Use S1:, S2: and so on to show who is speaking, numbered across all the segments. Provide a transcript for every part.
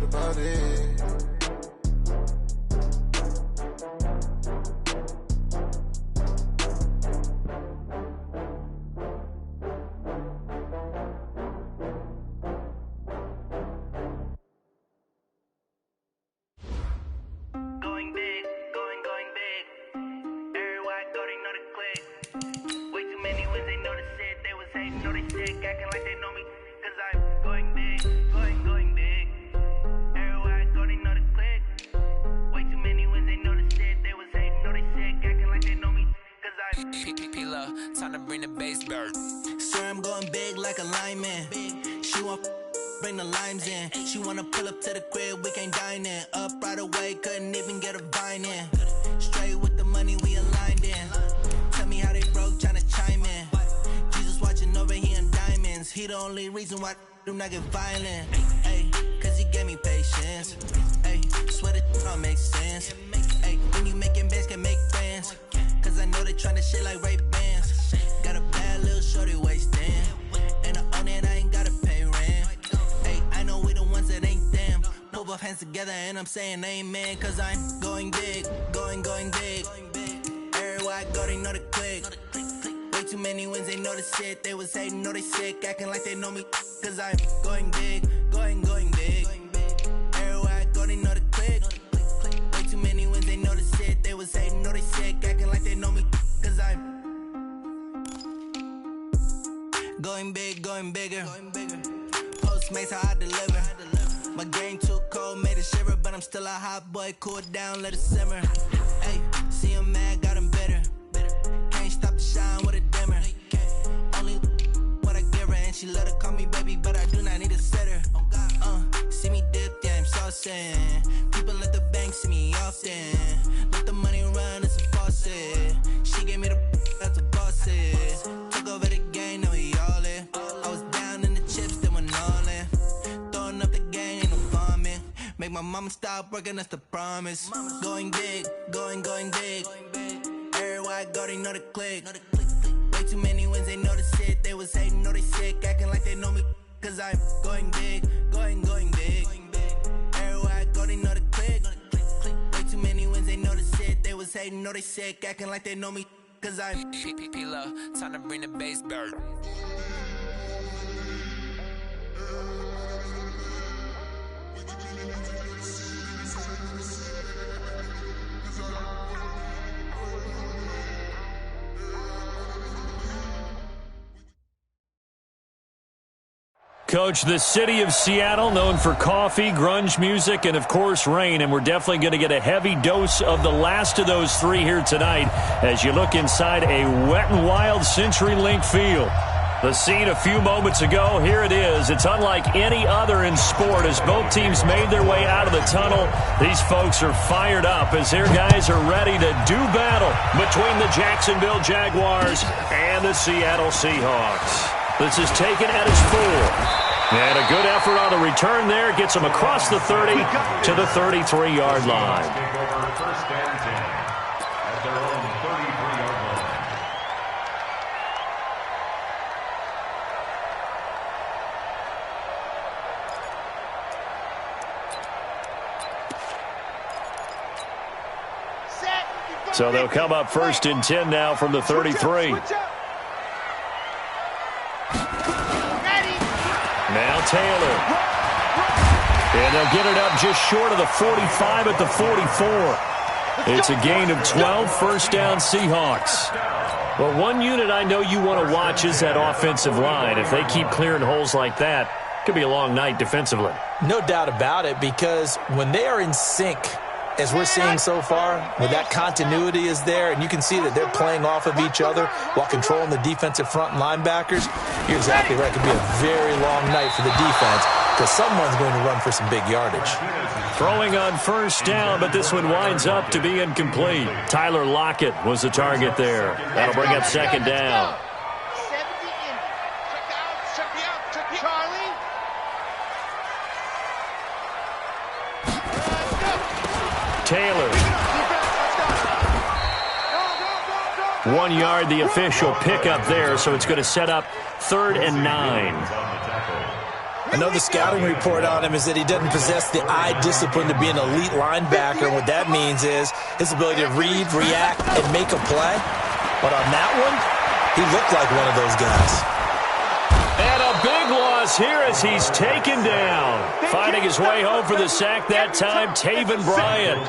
S1: about it.
S2: Time to bring the bass bird.
S3: Swear I'm going big like a lineman. She want bring the limes in. She wanna pull up to the crib, we can't dine in. Up right away, couldn't even get a vine in. Straight with the money we aligned in. Tell me how they broke, tryna chime in. Jesus watching over here in diamonds. He the only reason why do not get violent. Ay, cause he gave me patience. Ay, swear that don't make sense. Ay, when you making bands can make friends. Cause I know they tryna shit like Ray-Bans. Got a bad little shorty wasting. And I own it, I ain't gotta pay rent. Hey, I know we the ones that ain't them. Put both hands together and I'm saying amen. Cause I'm going big, going big. Everywhere I go, they know the click. Way too many wins, they know the shit. They was hating, know they sick, acting like they know me. Cause I'm going big, going big. Everywhere I go, they know the click. Way too many wins, they know the shit. They was hating, know they sick, acting like they know me. Cause I'm going big, going bigger. Postmates how I deliver. My game too cold, made it shiver. But I'm still a hot boy, cool it down, let it simmer. Hey, see him mad, got him bitter. Can't stop the shine with a dimmer. Only what I give her, and she let her call me baby, but I do not need a sitter. See me dip, yeah, I'm saucing. People at the bank see me often. Let the money run, it's a faucet. She gave me the that's a boss it. Took over the game, now we all in. I was down in the chips, then went all in. Throwing up the game, ain't no farming. Make my mama stop working, that's the promise. Going big, going big. Everywhere I go, they know the click. Way too many wins, they know the shit. They was hating, know they sick, acting like they know me. Cause I'm going big, going big. Everywhere I go, they know the click. Way too many wins, they know the shit. They was hating, know they sick, acting like they know me. Cause I'm
S2: P-P-P-Love, time to bring the bass bird.
S4: Coach, the city of Seattle, known for coffee, grunge music, and, of course, rain. And we're definitely going to get a heavy dose of the last of those three here tonight as you look inside a wet and wild CenturyLink field. The scene a few moments ago, here it is. It's unlike any other in sport as both teams made their way out of the tunnel. These folks are fired up as their guys are ready to do battle between the Jacksonville Jaguars and the Seattle Seahawks. This is taken at its full. And a good effort on the return there. Gets them across the 30 to the 33-yard line.
S5: First and 10 at their own 33-yard line.
S4: So they'll come up first and 10 now from the 33. Now Taylor. And they'll get it up just short of the 45 at the 44. It's a gain of 12, first down Seahawks. Well, one unit I know you want to watch is that offensive line. If they keep clearing holes like that, it could be a long night defensively.
S6: No doubt about it, because when they are in sync, as we're seeing so far, where that continuity is there, and you can see that they're playing off of each other while controlling the defensive front linebackers, you're exactly right. It could be a very long night for the defense because someone's going to run for some big yardage.
S4: Throwing on first down, but this one winds up to be incomplete. Tyler Lockett was the target there. That'll bring up second down. Taylor. 1 yard, the official pickup there, so it's going to set up 3rd and 9.
S6: Another scouting report on him is that he doesn't possess the eye discipline to be an elite linebacker. And what that means is his ability to read, react, and make a play. But on that one, he looked like one of those guys.
S4: And a big loss here as he's taken down. Finding his way home for the sack that time, Taven Bryan.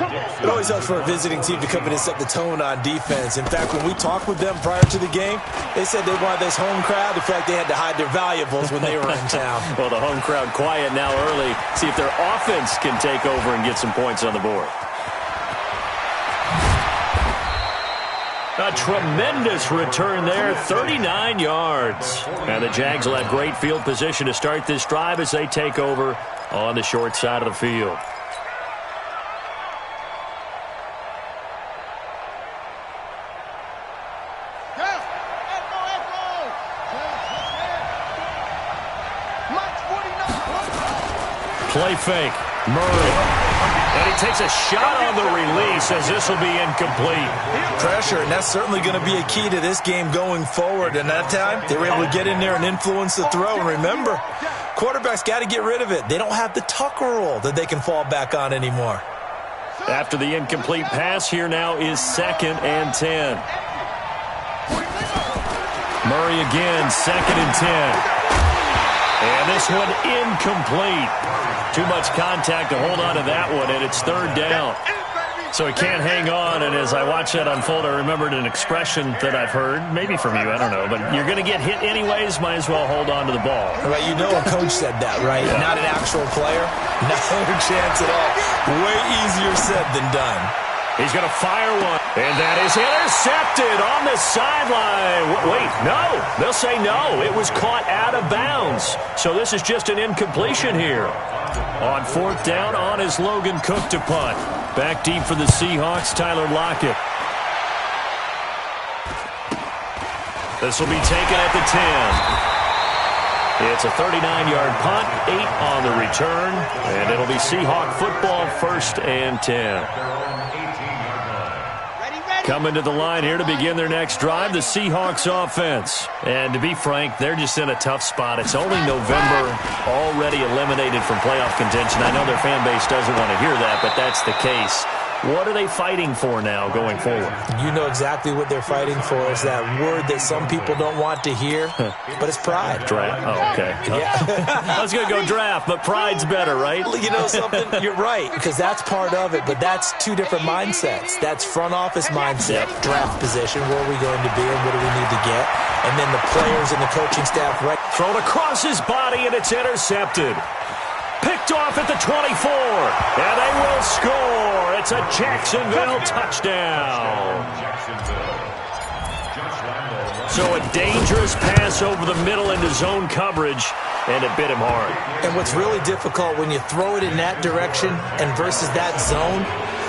S6: It always helps for a visiting team to come in and set the tone on defense. In fact, when we talked with them prior to the game, they said they wanted this home crowd to feel like they had to hide their valuables when they were in town.
S4: Well, the home crowd quiet now early. See if their offense can take over and get some points on the board. A tremendous return there, 39 yards. And the Jags will have great field position to start this drive as they take over on the short side of the field. Play fake. Murray. And he takes a shot on the release as this will be incomplete.
S6: Pressure, and that's certainly going to be a key to this game going forward. And that time, they were able to get in there and influence the throw. And remember, quarterbacks got to get rid of it. They don't have the tuck rule that they can fall back on anymore.
S4: After the incomplete pass, here now is 2nd and 10. Murray again, 2nd and 10. And this one incomplete. Too much contact to hold on to that one, and it's 3rd down. So he can't hang on, and as I watch that unfold, I remembered an expression that I've heard, maybe from you, I don't know, but you're going to get hit anyways, might as well hold on to the ball.
S6: Right, you know a coach said that, right? Yeah. Not an actual player. No chance at all. Way easier said than done.
S4: He's going to fire one, and that is intercepted on the sideline. Wait, no. They'll say no. It was caught out of bounds. So this is just an incompletion here. On 4th down, on is Logan Cook to punt. Back deep for the Seahawks, Tyler Lockett. This will be taken at the 10. It's a 39-yard punt, 8 on the return, and it'll be Seahawk football, 1st and 10. Coming to the line here to begin their next drive, the Seahawks offense. And to be frank, they're just in a tough spot. It's only November, already eliminated from playoff contention. I know their fan base doesn't want to hear that, but that's the case. What are they fighting for now going forward?
S6: You know exactly what they're fighting for. Is that word that some people don't want to hear, but it's pride.
S4: Draft. Oh, okay. Yeah. I was going to go draft, but pride's better, right?
S6: You know something? You're right, because that's part of it, but that's two different mindsets. That's front office mindset, draft position, where are we going to be and what do we need to get? And then the players and the coaching staff. Right.
S4: Thrown across his body, and it's intercepted. Picked off at the 24, and they will score. It's a Jacksonville touchdown. So a dangerous pass over the middle into zone coverage, and it bit him hard.
S6: And what's really difficult when you throw it in that direction and versus that zone,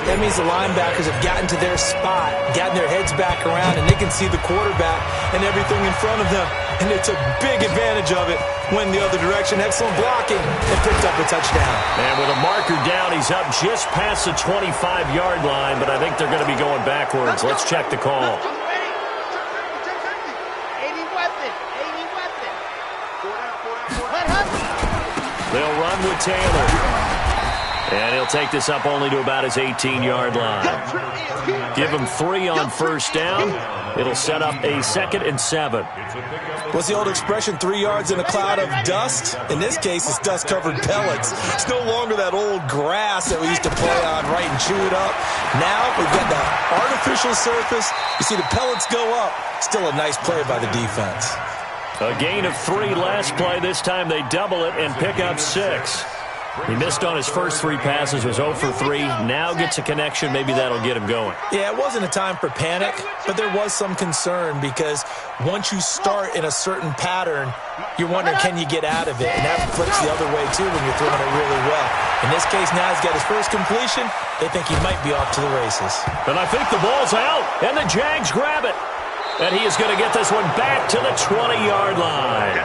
S6: that means the linebackers have gotten to their spot, gotten their heads back around, and they can see the quarterback and everything in front of them. And they took big advantage of it, went the other direction. Excellent blocking, and picked up a touchdown.
S4: And with a marker down, he's up just past the 25-yard line, but I think they're going to be going backwards. Let's check the call. They'll run with Taylor. And he'll take this up only to about his 18-yard line. Give him 3 on 1st down. It'll set up a 2nd and 7.
S6: What's the old expression, 3 yards in a cloud of dust? In this case, it's dust-covered pellets. It's no longer that old grass that we used to play on, right, and chew it up. Now we've got the artificial surface. You see the pellets go up. Still a nice play by the defense.
S4: A gain of 3 last play. This time they double it and pick up 6. He missed on his first 3 passes, was 0 for 3. Now gets a connection. Maybe that'll get him going.
S6: Yeah, it wasn't a time for panic, but there was some concern because once you start in a certain pattern, you're wondering, can you get out of it? And that flips the other way, too, when you're throwing it really well. In this case, now he's got his first completion. They think he might be off to the races.
S4: And I think the ball's out, and the Jags grab it. And he is going to get this one back to the 20-yard line.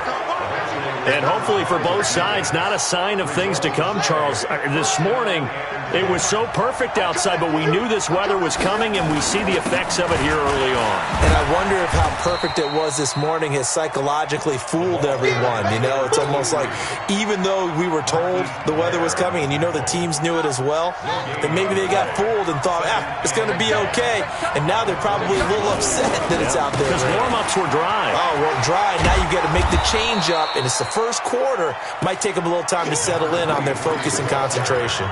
S4: And hopefully for both sides, not a sign of things to come, Charles. This morning, it was so perfect outside, but we knew this weather was coming, and we see the effects of it here early on.
S6: And I wonder if how perfect it was this morning has psychologically fooled everyone. You know, it's almost like even though we were told the weather was coming, and you know the teams knew it as well, that maybe they got fooled and thought, it's going to be okay. And now they're probably a little upset that it's out there.
S4: Because warm-ups were dry.
S6: Oh, well, dry. Now you've got to make the change up, and it's the first quarter. Might take them a little time to settle in on their focus and concentration.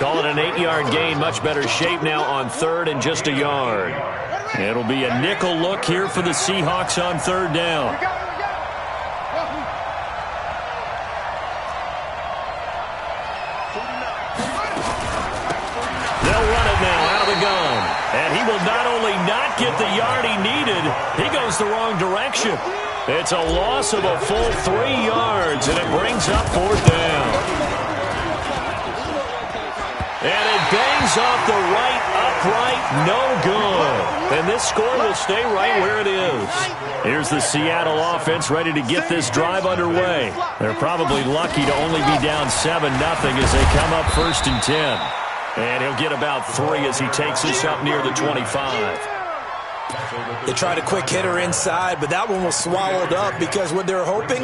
S4: Call it an 8-yard gain. Much better shape now on third and just a yard. It'll be a nickel look here for the Seahawks on third down. They'll run it now out of the gun. And he will not only not get the yard he needed, he goes the wrong direction. It's a loss of a full 3 yards, and it brings up fourth down. And it bangs off the right upright, no good. And this score will stay right where it is. Here's the Seattle offense ready to get this drive underway. They're probably lucky to only be down 7-0 as they come up 1st and 10. And he'll get about 3 as he takes this up near the 25.
S6: They tried a quick hitter inside, but that one was swallowed up because what they're hoping,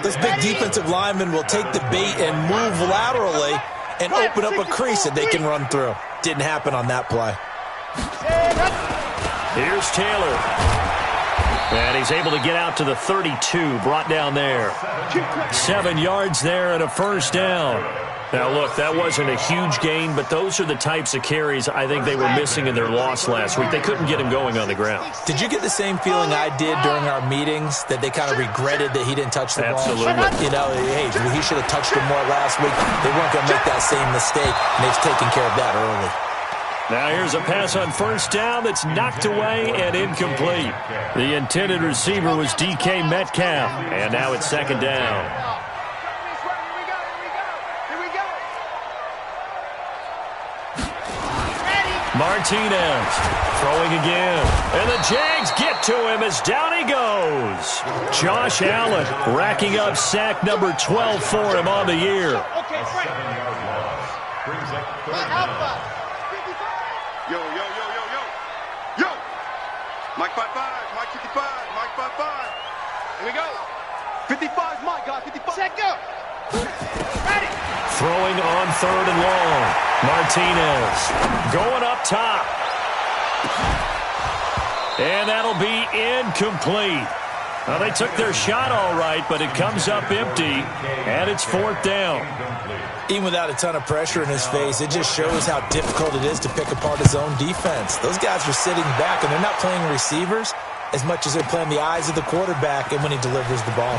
S6: those big defensive linemen will take the bait and move laterally and open up a crease that they can run through. Didn't happen on that play.
S4: Here's Taylor. And he's able to get out to the 32, brought down there. 7 yards there and a first down. Now, look, that wasn't a huge gain, but those are the types of carries I think they were missing in their loss last week. They couldn't get him going on the ground.
S6: Did you get the same feeling I did during our meetings, that they kind of regretted that he didn't touch the ball?
S4: Absolutely.
S6: You know, hey, he should have touched him more last week. They weren't going to make that same mistake, and they've taken care of that early.
S4: Now here's a pass on first down that's knocked away and incomplete. The intended receiver was DK Metcalf, and now it's second down. Martinez throwing again. And the Jags get to him as down he goes. Josh Allen racking up sack number 12 for him on the year.
S5: Yo. Mike 55, Mike 55, Mike 55. Here we go. 55 is Mike, guys. 55. Set go. Ready.
S4: Throwing on third and long. Martinez going up top. And that'll be incomplete. Well, they took their shot all right, but it comes up empty, and it's fourth down.
S6: Even without a ton of pressure in his face, it just shows how difficult it is to pick apart his own defense. Those guys are sitting back, and they're not playing receivers as much as they're playing the eyes of the quarterback and when he delivers the ball.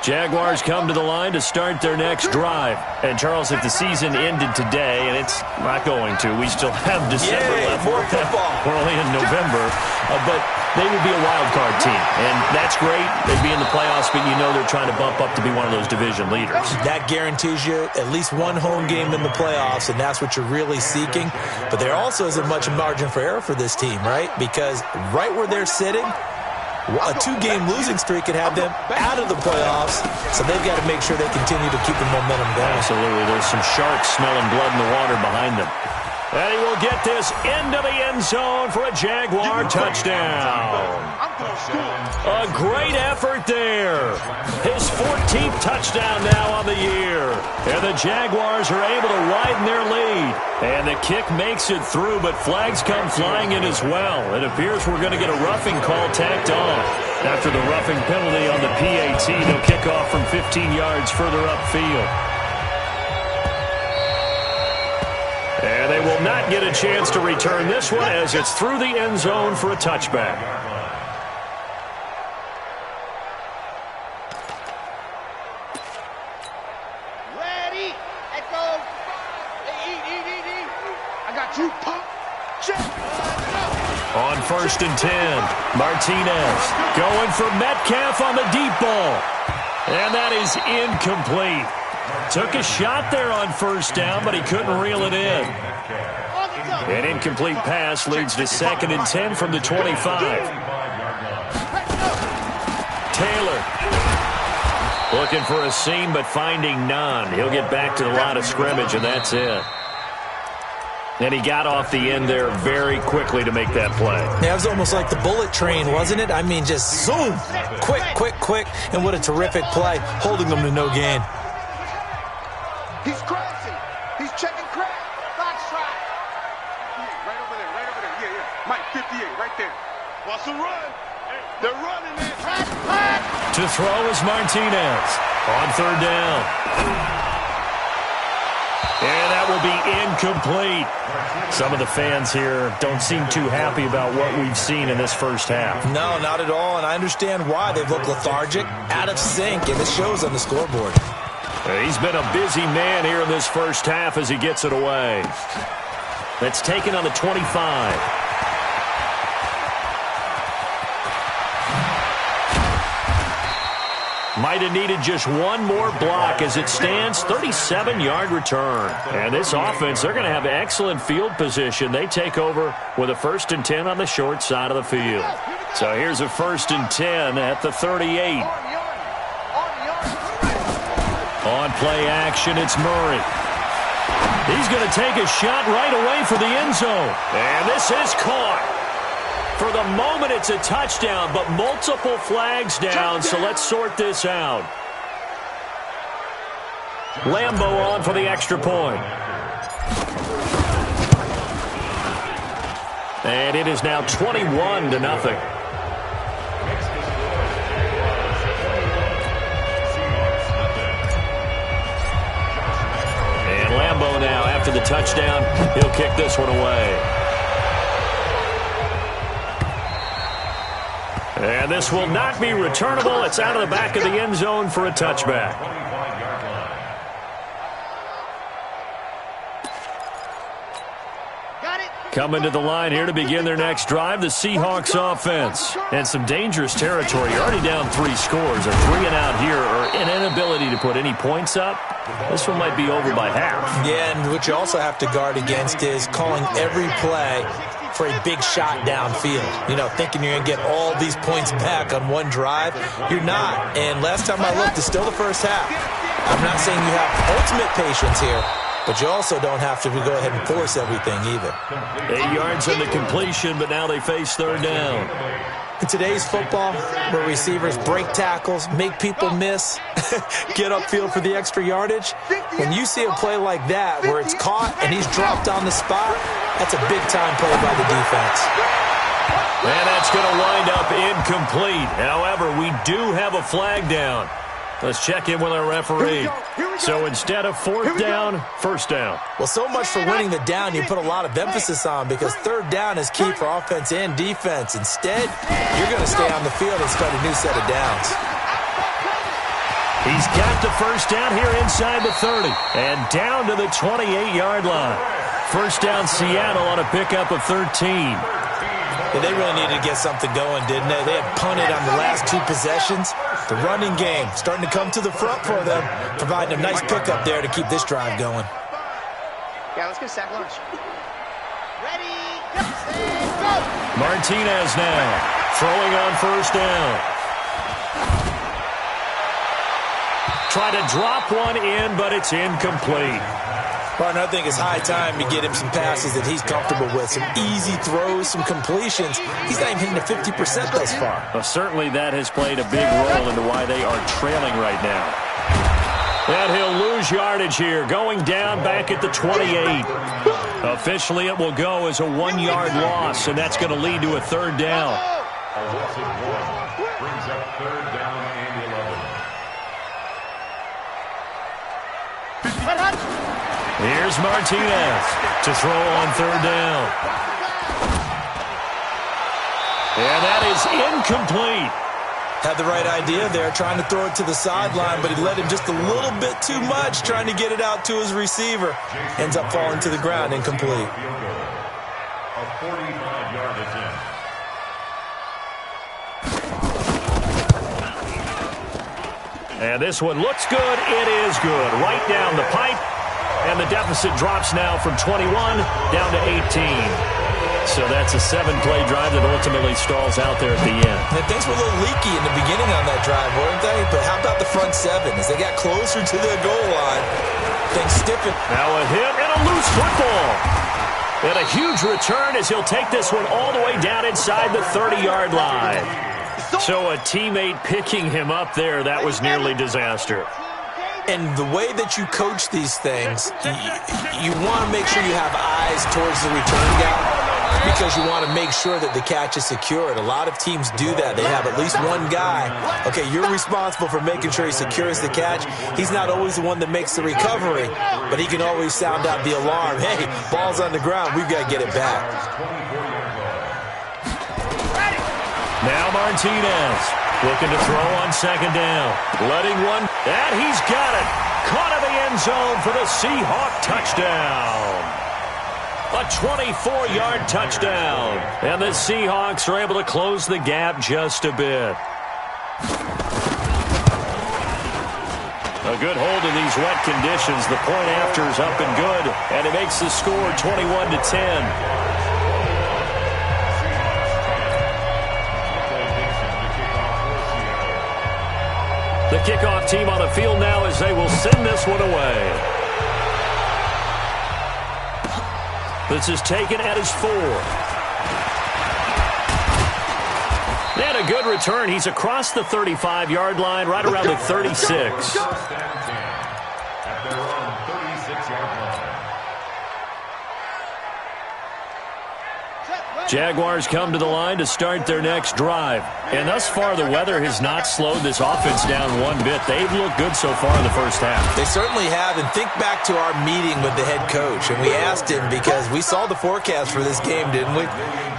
S4: Jaguars come to the line to start their next drive. And, Charles, if the season ended today, and it's not going to, we still have December left.
S6: More football.
S4: We're only in November. But they would be a wild card team. And that's great. They'd be in the playoffs, but you know they're trying to bump up to be one of those division leaders. That
S6: guarantees you at least one home game in the playoffs, and that's what you're really seeking. But there also isn't much margin for error for this team, right? Because right where they're sitting, a 2-game losing streak could have them out of the playoffs, so they've got to make sure they continue to keep the momentum going.
S4: Absolutely. There's some sharks smelling blood in the water behind them. And he will get this into the end zone for a Jaguar touchdown. A great effort there. His 14th touchdown now on the year. And the Jaguars are able to widen their lead. And the kick makes it through, but flags come flying in as well. It appears we're going to get a roughing call tacked on. After the roughing penalty on the PAT, they'll kick off from 15 yards further upfield. And they will not get a chance to return this one as it's through the end zone for a touchback.
S1: Ready? Let's go. Eat. I got you. Pump. Check.
S4: On 1st and 10, Martinez going for Metcalf on the deep ball. And that is incomplete. Took a shot there on first down, but he couldn't reel it in. An incomplete pass leads to 2nd and 10 from the 25. Taylor looking for a seam, but finding none. He'll get back to the line of scrimmage, and that's it. And he got off the end there very quickly to make that play.
S6: Yeah, it was almost like the bullet train, wasn't it? I mean, just zoom. Quick, quick, quick. And what a terrific play, holding them to no gain.
S5: He's crashing. He's checking crack. Box track. Right over there, right over there. Yeah, yeah. Mike, 58, right there. Wants to run. They're running it.
S4: To throw is Martinez on 3rd down. And that will be incomplete. Some of the fans here don't seem too happy about what we've seen in this first half.
S6: No, not at all, and I understand why. They've looked lethargic, out of sync, and it shows on the scoreboard.
S4: He's been a busy man here in this first half as he gets it away. That's taken on the 25. Might have needed just one more block as it stands, 37-yard return. And this offense, they're going to have excellent field position. They take over with a 1st and 10 on the short side of the field. So here's a 1st and 10 at the 38. On play action, it's Murray. He's going to take a shot right away for the end zone. And this is caught. For the moment, it's a touchdown, but multiple flags down, so let's sort this out. Lambo on for the extra point. And it is now 21-0. And Lambo now, after the touchdown, he'll kick this one away. And this will not be returnable. It's out of the back of the end zone for a touchback. Coming to the line here to begin their next drive, the Seahawks offense. And some dangerous territory. You're already down 3 scores. A 3-and-out here, or an inability to put any points up. This one might be over by half. Yeah, and what you also have to guard against is calling every play for a big shot downfield. You know, thinking you're going to get all these points back on one drive. You're not. And last time I looked, it's still the first half. I'm not saying you have ultimate patience here, but you also don't have to go ahead and force everything either. 8 yards on the completion, but now they face 3rd down.
S6: In today's football, where receivers break tackles, make people miss, get upfield for the extra yardage, when you see a play like that where it's caught and he's dropped on the spot, that's a big-time play by the defense.
S4: And that's going to wind up incomplete. However, we do have a flag down. Let's check in with our referee. So instead of 4th down, 1st down.
S6: Well, so much for winning the down you put a lot of emphasis on, because 3rd down is key for offense and defense. Instead, you're going to stay on the field and start a new set of downs.
S4: He's got the 1st down here inside the 30 and down to the 28-yard line. 1st down Seattle on a pickup of 13.
S6: Yeah, they really needed to get something going, didn't they? They had punted on the last 2 possessions. The running game starting to come to the front for them, providing a nice pickup there to keep this drive going.
S1: Yeah, let's get a sack lunch. Ready, go!
S4: Martinez now throwing on 1st down. Try to drop one in, but it's incomplete.
S6: Partner, I think it's high time to get him some passes that he's comfortable with. Some easy throws, some completions. He's not even hitting the 50% thus far.
S4: Well, certainly that has played a big role into why they are trailing right now. And he'll lose yardage here, going down back at the 28. Officially, it will go as a 1-yard loss, and that's going to lead to a 3rd down.
S7: A loss of 1 brings up 3rd down and 11.
S4: Here's Martinez to throw on 3rd down. And that is incomplete.
S6: Had the right idea there, trying to throw it to the sideline, but he led him just a little bit too much, trying to get it out to his receiver. Ends up falling to the ground, incomplete.
S7: A 45-yard attempt.
S4: And this one looks good. It is good. Right down the pipe. And the deficit drops now from 21 down to 18. So that's a 7-play drive that ultimately stalls out there at the end.
S6: And things were a little leaky in the beginning on that drive, weren't they? But how about the front seven? As they got closer to the goal line, things stiffened.
S4: Now a hit and a loose football. And a huge return as he'll take this one all the way down inside the 30-yard line. So a teammate picking him up there, that was nearly disaster.
S6: And the way that you coach these things, you want to make sure you have eyes towards the return guy because you want to make sure that the catch is secured. A lot of teams do that. They have at least one guy. Okay, you're responsible for making sure he secures the catch. He's not always the one that makes the recovery, but he can always sound out the alarm. Hey, ball's on the ground. We've got to get it back.
S4: Now Martinez looking to throw on second down. Letting one, and he's got it. Caught in the end zone for the Seahawk touchdown. A 24-yard touchdown. And the Seahawks are able to close the gap just a bit. A good hold in these wet conditions. The point after is up and good. And it makes the score 21-10. The kickoff team on the field now as they will send this one away. This is taken at his 4. And a good return. He's across the 35-yard line, right around the 36. Jaguars come to the line to start their next drive. And thus far, the weather has not slowed this offense down one bit. They've looked good so far in the first half.
S6: They certainly have. And think back to our meeting with the head coach. And we asked him because we saw the forecast for this game, didn't we?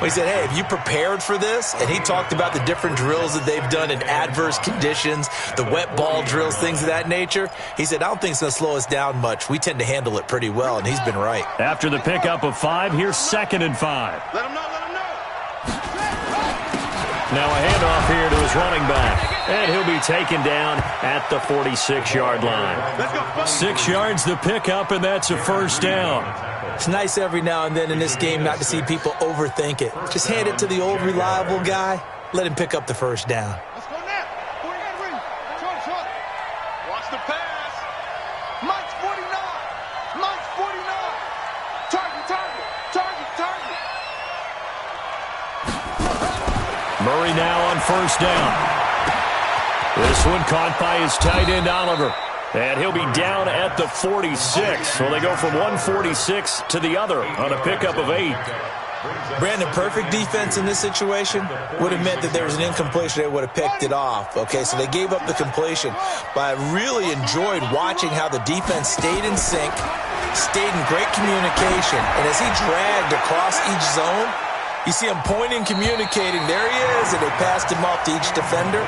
S6: We said, hey, have you prepared for this? And he talked about the different drills that they've done in adverse conditions, the wet ball drills, things of that nature. He said, I don't think it's going to slow us down much. We tend to handle it pretty well, and he's been right.
S4: After the pickup of 5, here's 2nd and 5.
S5: Let him know, let him know.
S4: Now a handoff here to his running back. And he'll be taken down at the 46-yard line. 6 yards the pickup, and that's a first down.
S6: It's nice every now and then in this game not to see people overthink it. Just hand it to the old reliable guy. Let him pick up the first down.
S5: Let's go now. Short. Watch the pass. Mike's 49. Mike's 49. Target.
S4: Murray now on first down. This one caught by his tight end, Oliver. And he'll be down at the 46. So they go from 146 to the other on a pickup of 8.
S6: Brandon, perfect defense in this situation would have meant that there was an incompletion. They would have picked it off. Okay, so they gave up the completion. But I really enjoyed watching how the defense stayed in sync, stayed in great communication. And as he dragged across each zone, you see him pointing, communicating. There he is, and they passed him off to each defender.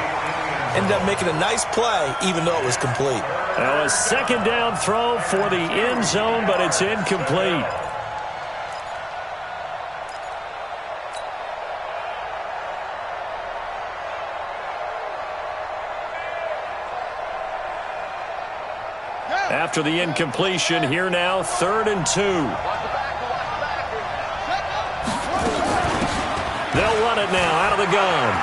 S6: Ended up making a nice play, even though it was complete.
S4: Now a second down throw for the end zone, but it's incomplete. After the incompletion, here now, 3rd and 2. They'll run it now out of the gun.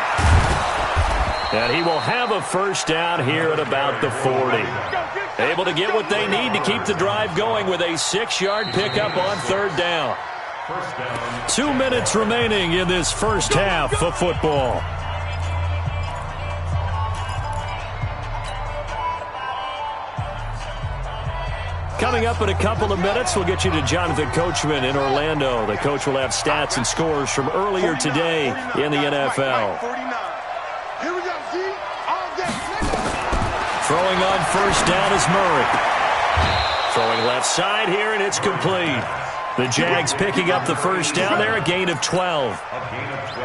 S4: And he will have a first down here at about the 40. Able to get what they need to keep the drive going with a 6-yard pickup on 3rd down. 2 minutes remaining in this first half of football. Coming up in a couple of minutes, we'll get you to Jonathan Coachman in Orlando. The coach will have stats and scores from earlier today in the NFL.
S5: Here we go, Z. All day.
S4: Throwing on first down is Murray. Throwing left side here, and it's complete. The Jags picking up the first down there, a gain of 12.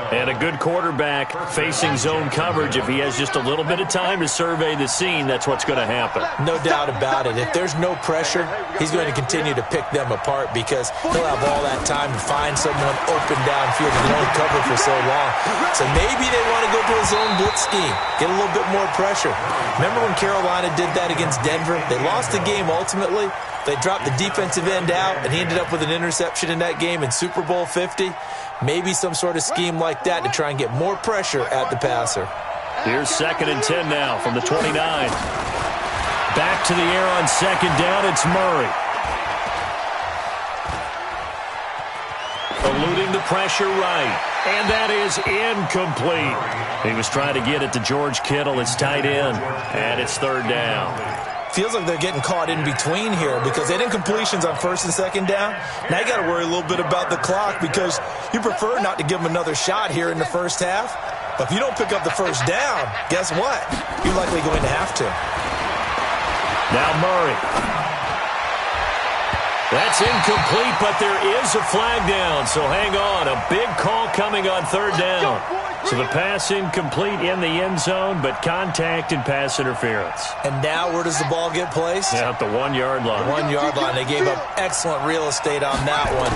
S4: And a good quarterback facing zone coverage. If he has just a little bit of time to survey the scene, that's what's going to happen.
S6: No doubt about it. If there's no pressure, he's going to continue to pick them apart because he'll have all that time to find someone open downfield that can only cover for so long. So maybe they want to go to a zone blitz scheme, get a little bit more pressure. Remember when Carolina did that against Denver? They lost the game ultimately. They dropped the defensive end out, and he ended up with an interception in that game in Super Bowl 50. Maybe some sort of scheme like that to try and get more pressure at the passer.
S4: Here's 2nd and 10 now from the 29. Back to the air on 2nd down, it's Murray. Eluding the pressure right. And that is incomplete. He was trying to get it to George Kittle, his tight end. And it's 3rd down.
S6: Feels like they're getting caught in between here because they had incompletions on 1st and 2nd down. Now you got to worry a little bit about the clock because you prefer not to give them another shot here in the first half. But if you don't pick up the first down, guess what? You're likely going to have to.
S4: Now Murray. That's incomplete, but there is a flag down, so hang on. A big call coming on 3rd down. So the pass incomplete in the end zone, but contact and pass interference.
S6: And now where does the ball get placed?
S4: Yeah, at the 1-yard line.
S6: 1-yard line. They gave up excellent real estate on that one.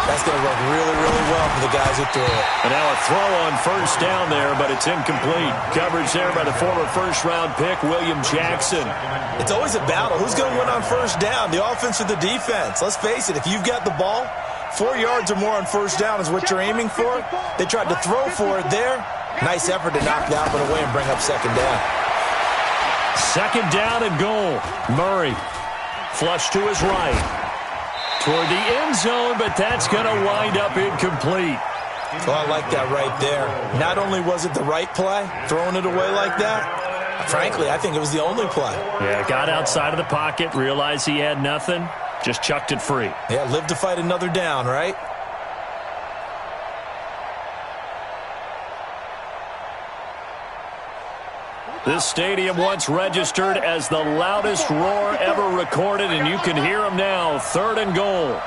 S6: That's going to work really, really well for the guys who threw it.
S4: And now a throw on 1st down there, but it's incomplete. Coverage there by the former first-round pick, William Jackson.
S6: It's always a battle. Who's going to win on 1st down, the offense or the defense? Let's face it, if you've got the ball, 4 yards or more on 1st down is what you're aiming for. They tried to throw for it there. Nice effort to knock that one away and bring up 2nd down.
S4: 2nd down and goal. Murray flush to his right. Toward the end zone, but that's going to wind up incomplete.
S6: Well, I like that right there. Not only was it the right play, throwing it away like that, frankly, I think it was the only play.
S4: Yeah, got outside of the pocket, realized he had nothing, just chucked it free.
S6: Yeah, live to fight another down, right?
S4: This stadium once registered as the loudest roar ever recorded, and you can hear them now. 3rd and goal.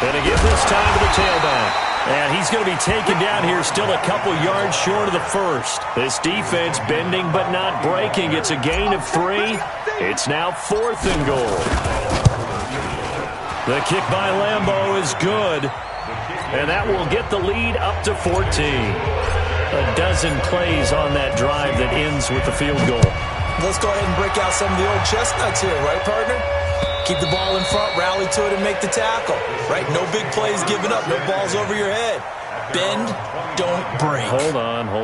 S4: And again this time to the tailback. And he's going to be taken down here still a couple yards short of the first. This defense bending but not breaking. It's a gain of 3. It's now 4th and goal. The kick by Nlmb is good. And that will get the lead up to 14. A dozen plays on that drive that ends with the field goal.
S6: Let's go ahead and break out some of the old chestnuts here, right, partner? Keep the ball in front, rally to it, and make the tackle, right? No big plays given up, no balls over your head. Bend, don't break.
S4: Hold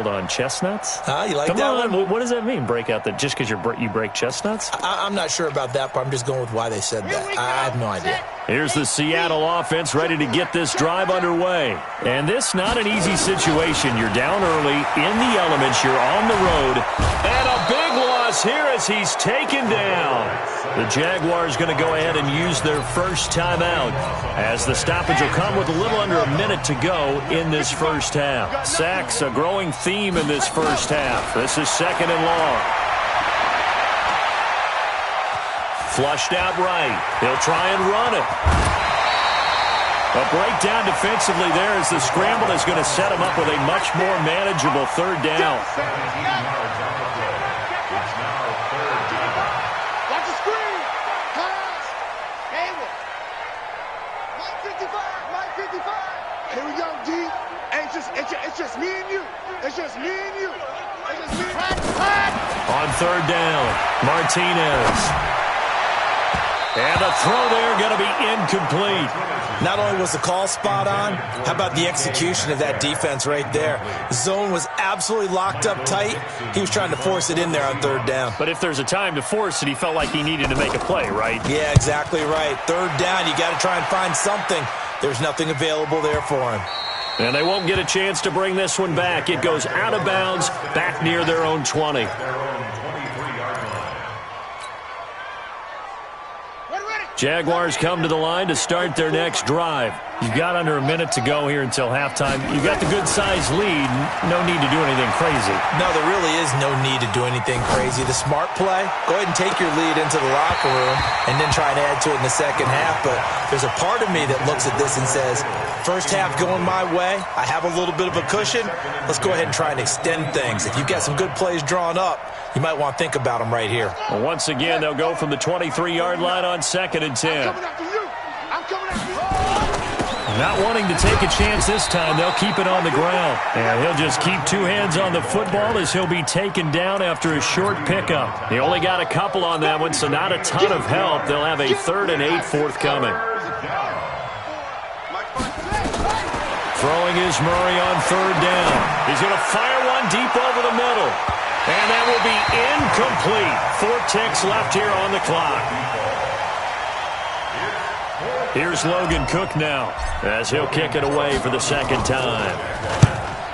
S4: on. Chestnuts?
S6: You like
S4: Come
S6: that
S4: on.
S6: one?
S4: What does that mean, break out that just because you break chestnuts?
S6: I'm not sure about that, but I'm just going with why they said that. I have no idea.
S4: Here's the Seattle offense ready to get this drive underway. And this not an easy situation. You're down early, in the elements, you're on the road. And a big loss here as he's taken down. The Jaguars going to go ahead and use their first timeout as the stoppage will come with a little under a minute to go in this first half. Sacks, a growing theme in this first half. This is 2nd and long. Flushed out right. He'll try and run it. A breakdown defensively there as the scramble is going to set him up with a much more manageable 3rd down.
S5: Watch the screen. Pass. Hayward. 155. Here we go, D. Hey, it's just me and you. It's just me and you. It's just me and you.
S4: On 3rd down, Martinez. And the throw there going to be incomplete.
S6: Not only was the call spot on, how about the execution of that defense right there? Zone was absolutely locked up tight. He was trying to force it in there on 3rd down.
S4: But if there's a time to force it, he felt like he needed to make a play, right?
S6: Yeah, exactly right. 3rd down, you got to try and find something. There's nothing available there for him.
S4: And they won't get a chance to bring this one back. It goes out of bounds, back near their own 20.
S5: Ready.
S4: Jaguars come to the line to start their next drive. You've got under a minute to go here until halftime. You've got the good-sized lead. No need to do anything crazy.
S6: No, there really is no need to do anything crazy. The smart play, go ahead and take your lead into the locker room and then try and add to it in the second half. But there's a part of me that looks at this and says, first half going my way, I have a little bit of a cushion. Let's go ahead and try and extend things. If you've got some good plays drawn up, you might want to think about them right here.
S4: Well, once again, they'll go from the 23-yard line on 2nd and 10. Not wanting to take a chance this time, they'll keep it on the ground. And he'll just keep two hands on the football as he'll be taken down after a short pickup. He only got a couple on that one, so not a ton of help. They'll have a 3rd and 8 forthcoming. Throwing is Murray on 3rd down. He's going to fire one deep over the middle. And that will be incomplete. 4 ticks left here on the clock. Here's Logan Cook now as he'll kick it away for the second time.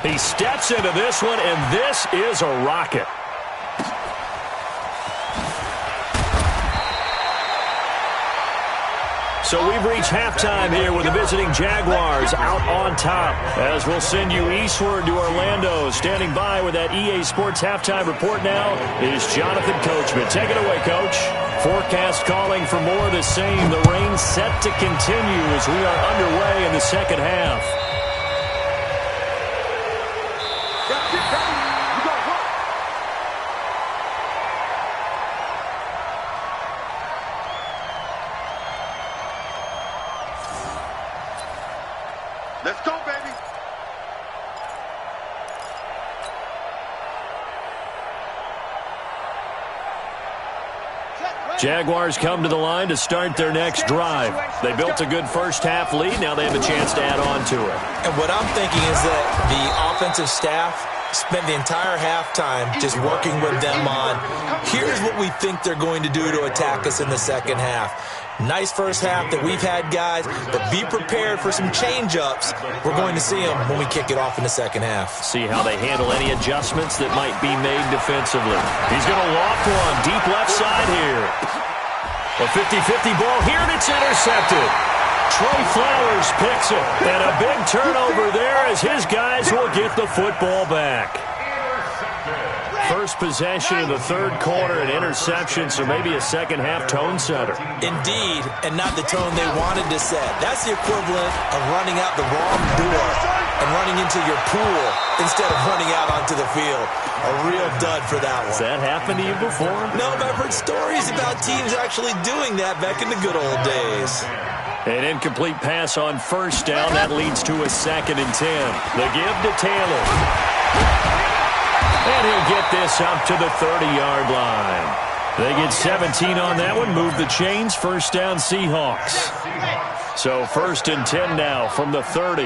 S4: He steps into this one, and this is a rocket. So we've reached halftime here with the visiting Jaguars out on top. As we'll send you eastward to Orlando. Standing by with that EA Sports halftime report now is Jonathan Coachman. Take it away, Coach. Forecast calling for more of the same. The rain set to continue as we are underway in the second half.
S5: Let's go, baby.
S4: Jaguars come to the line to start their next drive. They built a good first half lead. Now they have a chance to add on to it.
S6: And what I'm thinking is that the offensive staff spent the entire halftime just working with them on, here's what we think they're going to do to attack us in the second half. Nice first half that we've had, guys, but be prepared for some change-ups. We're going to see them when we kick it off in the second half.
S4: See how they handle any adjustments that might be made defensively. He's going to loft one deep left side here. A 50-50 ball here, and it's intercepted. Trey Flowers picks it, and a big turnover there as his guys will get the football back. First possession of the third quarter, an interception, so maybe a second-half tone setter.
S6: Indeed, and not the tone they wanted to set. That's the equivalent of running out the wrong door and running into your pool instead of running out onto the field. A real dud for that one.
S4: Has that happened to you before?
S6: No, but I've heard stories about teams actually doing that back in the good old days.
S4: An incomplete pass on first down. That leads to a 2nd and 10. The give to Taylor. And he'll get this up to the 30-yard line. They get 17 on that one. Move the chains. First down, Seahawks. So 1st and 10 now from the 30.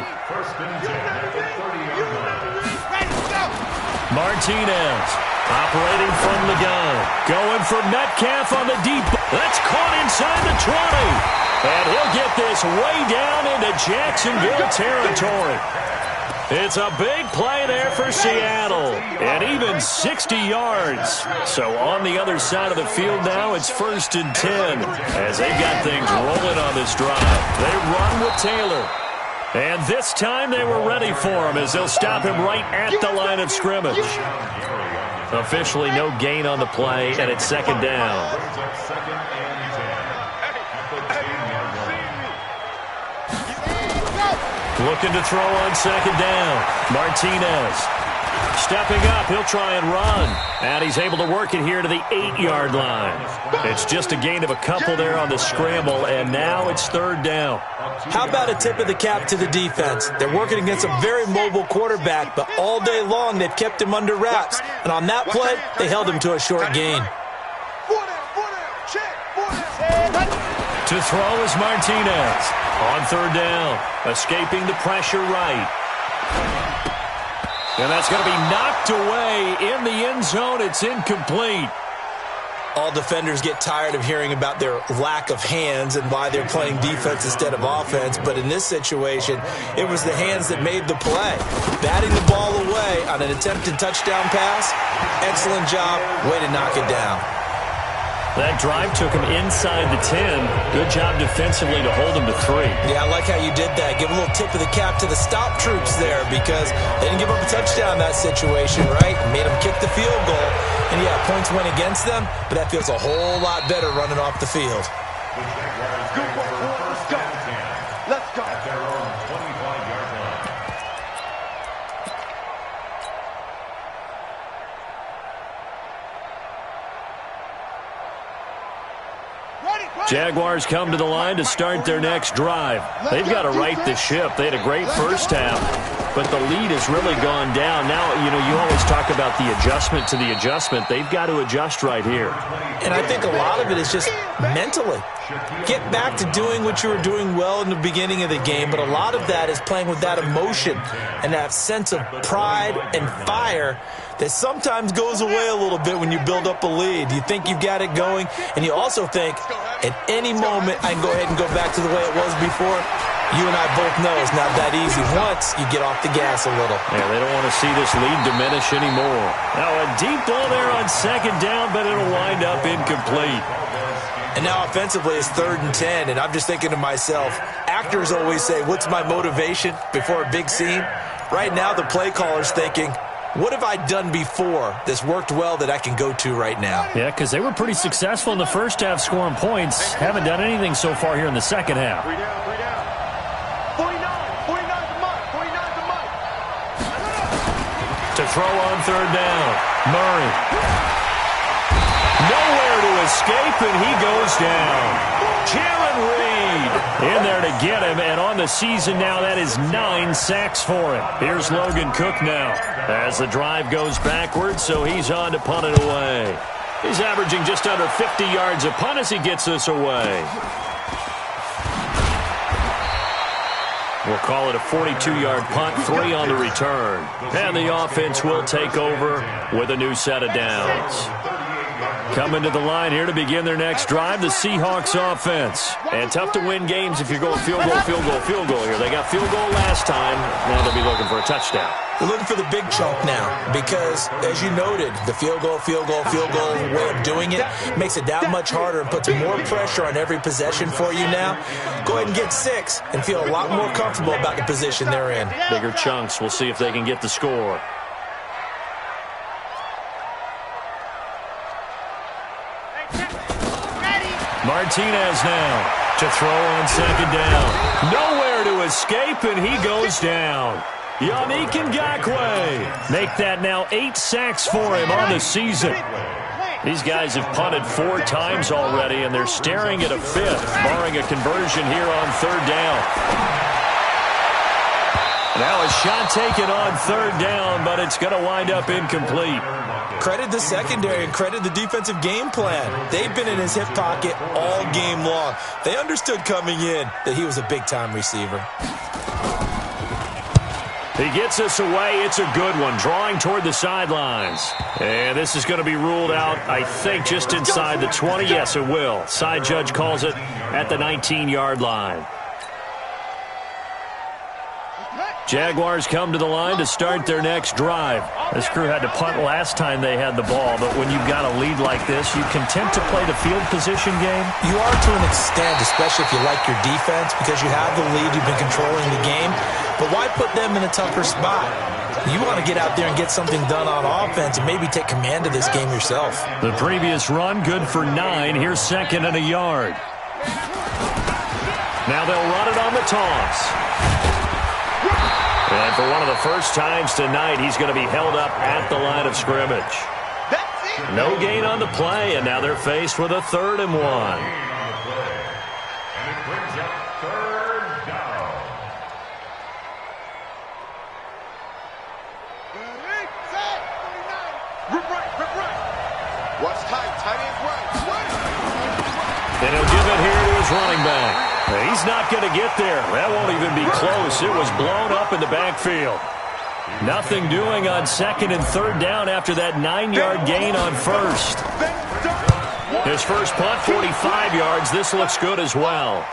S4: Martinez operating from the gun. Going for Metcalf on the deep. That's caught inside the 20. And he'll get this way down into Jacksonville territory. It's a big play there for Seattle, and even 60 yards. So on the other side of the field now, it's 1st and 10 as they've got things rolling on this drive. They run with Taylor, and this time they were ready for him as they'll stop him right at the line of scrimmage. Officially no gain on the play, and it's 2nd down. Looking to throw on 2nd down. Martinez stepping up. He'll try and run. And he's able to work it here to the 8-yard line. It's just a gain of a couple there on the scramble, and now it's 3rd down.
S6: How about a tip of the cap to the defense? They're working against a very mobile quarterback, but all day long they've kept him under wraps. And on that play, they held him to a short gain.
S4: To throw is Martinez. On 3rd down, escaping the pressure right. And that's going to be knocked away in the end zone. It's incomplete.
S6: All defenders get tired of hearing about their lack of hands and why they're playing defense instead of offense. But in this situation, it was the hands that made the play. Batting the ball away on an attempted touchdown pass. Excellent job. Way to knock it down.
S4: That drive took him inside the 10. Good job defensively to hold him to 3.
S6: Yeah, I like how you did that. Give a little tip of the cap to the stop troops there because they didn't give up a touchdown in that situation, right? Made them kick the field goal. And, yeah, points went against them, but that feels a whole lot better running off the field.
S5: Good work, boy. Let's go. Let's go.
S7: At their own 25-yard line.
S4: Jaguars come to the line to start their next drive. They've got to right the ship. They had a great first half, but the lead has really gone down. Now, you always talk about the adjustment to the adjustment. They've got to adjust right here.
S6: And I think a lot of it is just mentally. Get back to doing what you were doing well in the beginning of the game, but a lot of that is playing with that emotion and that sense of pride and fire that sometimes goes away a little bit when you build up a lead. You think you've got it going, and you also think at any moment I can go ahead and go back to the way it was before. You and I both know it's not that easy once you get off the gas a little.
S4: Yeah, they don't want to see this lead diminish anymore. Now a deep ball there on second down, but it'll wind up incomplete.
S6: And now offensively it's 3rd and 10, and I'm just thinking to myself, actors always say, what's my motivation before a big scene? Right now the play caller's thinking, what have I done before that's worked well that I can go to right now?
S4: Yeah, because they were pretty successful in the first half scoring points. Haven't done anything so far here in the second half.
S5: 3 down, 3 down. 49's the mark, 49's the mark.
S4: To throw on third down, Murray. Nowhere to escape, and he goes down. Jaron Reed in there to get him, and on the season now, that is 9 sacks for him. Here's Logan Cook now as the drive goes backwards, so he's on to punt it away. He's averaging just under 50 yards a punt as he gets this away. We'll call it a 42-yard punt, 3 on the return. And the offense will take over with a new set of downs. Coming to the line here to begin their next drive, the Seahawks offense. And tough to win games if you're going field goal, field goal, field goal here. They got field goal last time. Now they'll be looking for a touchdown.
S6: They're looking for the big chunk now because, as you noted, the field goal way of doing it makes it that much harder and puts more pressure on every possession for you now. Go ahead and get 6 and feel a lot more comfortable about the position they're in.
S4: Bigger chunks. We'll see if they can get the score. Martinez now to throw on second down. Nowhere to escape, and he goes down. Yannick Ngakoue make that now 8 sacks for him on the season. These guys have punted 4 times already, and they're staring at a 5th, barring a conversion here on third down. Now a shot taken on third down, but it's going to wind up incomplete.
S6: Credit the secondary and credit the defensive game plan. They've been in his hip pocket all game long. They understood coming in that he was a big-time receiver.
S4: He gets us away. It's a good one, drawing toward the sidelines. And this is going to be ruled out, I think, just inside the 20. Yes, it will. Side judge calls it at the 19-yard line. Jaguars come to the line to start their next drive. This crew had to punt last time they had the ball, but when you've got a lead like this, you content to play the field position game?
S6: You are to an extent, especially if you like your defense, because you have the lead, you've been controlling the game. But why put them in a tougher spot? You want to get out there and get something done on offense and maybe take command of this game yourself.
S4: The previous run, good for 9. Here's 2nd and a yard. Now they'll run it on the toss. And for one of the first times tonight, he's going to be held up at the line of scrimmage. No gain on the play, and now they're faced with a 3rd and 1.
S7: And it brings up third down.
S5: Rip right. Watch tight end's right.
S4: And he'll give it here to his running back. He's not going to get there. That won't even be close. It was blown up in the backfield. Nothing doing on 2nd and 3rd down after that 9-yard gain on 1st. His first punt, 45 yards. This looks good as well.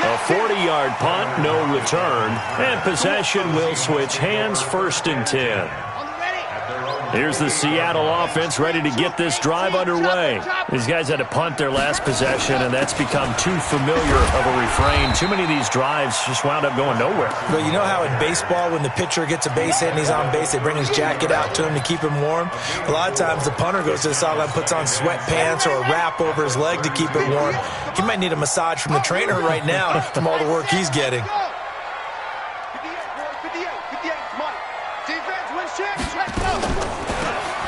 S4: A 40-yard punt, no return. And possession will switch hands, 1st and 10.
S7: At their own
S4: Here's the Seattle offense ready to get this drive underway. These guys had to punt their last possession, and that's become too familiar of a refrain. Too many of these drives just wound up going nowhere.
S6: Well, you know how in baseball when the pitcher gets a base hit and he's on base, they bring his jacket out to him to keep him warm? A lot of times the punter goes to the sideline, puts on sweatpants or a wrap over his leg to keep it warm. He might need a massage from the trainer right now from all the work he's getting.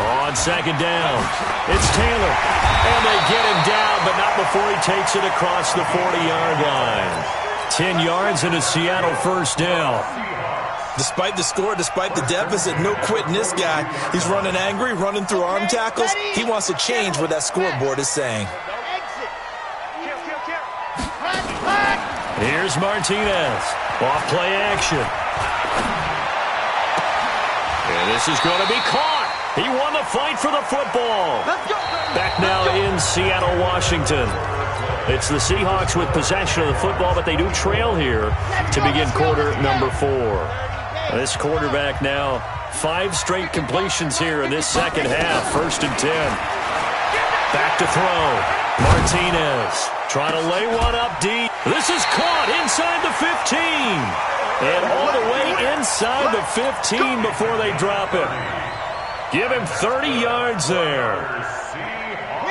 S4: On second down, it's Taylor. And they get him down, but not before he takes it across the 40-yard line. 10 yards and a Seattle first down.
S6: Despite the score, despite the deficit, no quitting this guy. He's running angry, running through arm tackles. He wants to change what that scoreboard is saying.
S4: Here's Martinez. Off play action. And this is going to be caught. He won the fight for the football. Back now in Seattle, Washington. It's the Seahawks with possession of the football, but they do trail here to begin quarter number 4. This quarterback now 5 straight completions here in this second half. 1st and 10. Back to throw. Martinez trying to lay one up deep. This is caught inside the 15. And all the way inside the 15 before they drop it. Give him 30 yards there.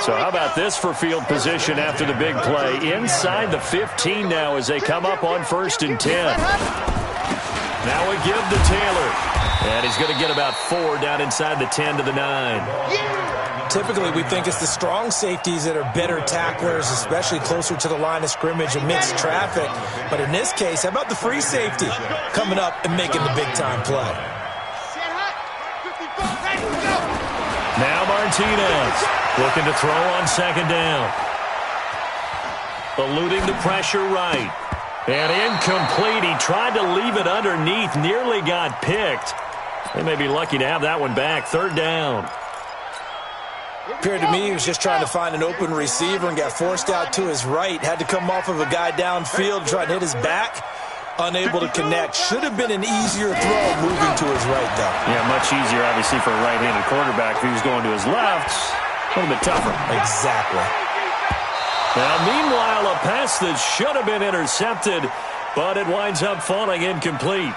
S4: So how about this for field position after the big play? Inside the 15 now as they come up on 1st and 10. Now we give to Taylor. And he's going to get about 4 down inside the 10 to the 9.
S6: Typically, we think it's the strong safeties that are better tacklers, especially closer to the line of scrimmage amidst traffic. But in this case, how about the free safety coming up and making the big-time play?
S4: Now Martinez looking to throw on second down. Eluding the pressure right. And incomplete. He tried to leave it underneath. Nearly got picked. They may be lucky to have that one back. 3rd down.
S6: Appeared to me he was just trying to find an open receiver and got forced out to his right. Had to come off of a guy downfield, trying to hit his back. Unable to connect. Should have been an easier throw moving to his right, though.
S4: Yeah, much easier, obviously, for a right-handed quarterback. If he was going to his left, a little bit tougher.
S6: Exactly.
S4: Now, meanwhile, a pass that should have been intercepted, but it winds up falling incomplete.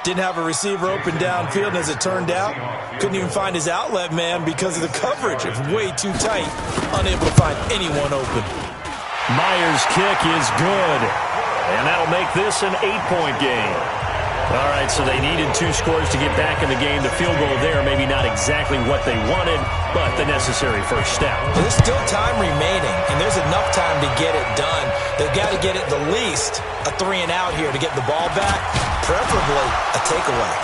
S6: Didn't have a receiver open downfield, and as it turned out, couldn't even find his outlet man because of the coverage. It's way too tight. Unable to find anyone open.
S4: Myers' kick is good. And that'll make this an 8-point game. All right, so they needed 2 scores to get back in the game. The field goal there, maybe not exactly what they wanted, but the necessary first step.
S6: There's still time remaining, and there's enough time to get it done. They've got to get at the least a 3-and-out here to get the ball back, preferably a takeaway.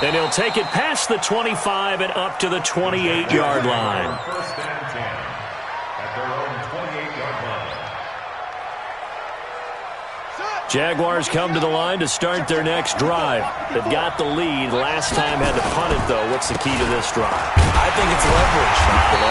S4: And he'll take it past the 25 and up to the 28-yard line.
S7: First and 10 at their own 28-yard line.
S4: Jaguars come to the line to start their next drive. They've got the lead. Last time had to punt it, though. What's the key to this drive?
S6: I think it's leverage.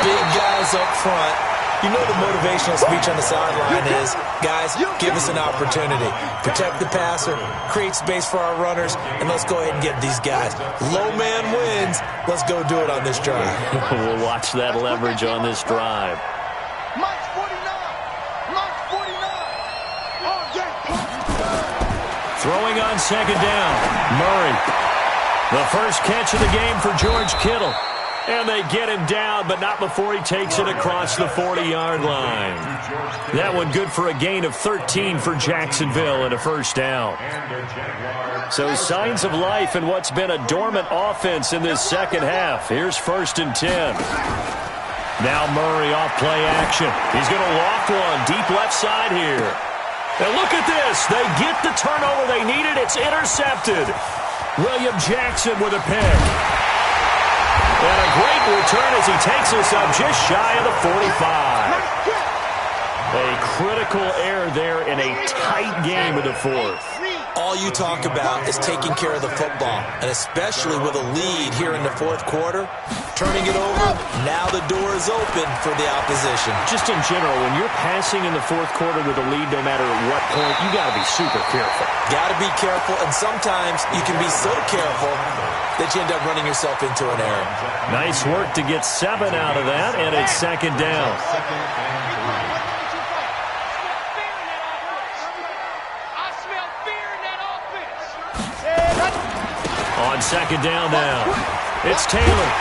S6: Big guys up front. You know the motivational speech on the sideline is, guys, give us an opportunity. Protect the passer, create space for our runners, and let's go ahead and get these guys. Low man wins. Let's go do it on this drive.
S4: We'll watch that leverage on this drive. Throwing on second down, Murray. The first catch of the game for George Kittle. And they get him down, but not before he takes it across the 40-yard line. That one good for a gain of 13 for Jacksonville and a first down. So signs of life in what's been a dormant offense in this second half. Here's 1st and 10. Now Murray off play action. He's going to loft one deep left side here. And look at this. They get the turnover they needed. It's intercepted. William Jackson with a pick. And a great return as he takes us up just shy of the 45. A critical error there in a tight game of the 4th.
S6: all you talk about is taking care of the football, and especially with a lead here in the fourth quarter, turning it over, now the door is open for the opposition.
S4: Just in general, when you're passing in the fourth quarter with a lead, no matter at what point, you got to be super careful.
S6: Got to be careful, and sometimes you can be so careful that you end up running yourself into an error.
S4: Nice work to get 7 out of that, and it's second down. On second down now, it's Taylor.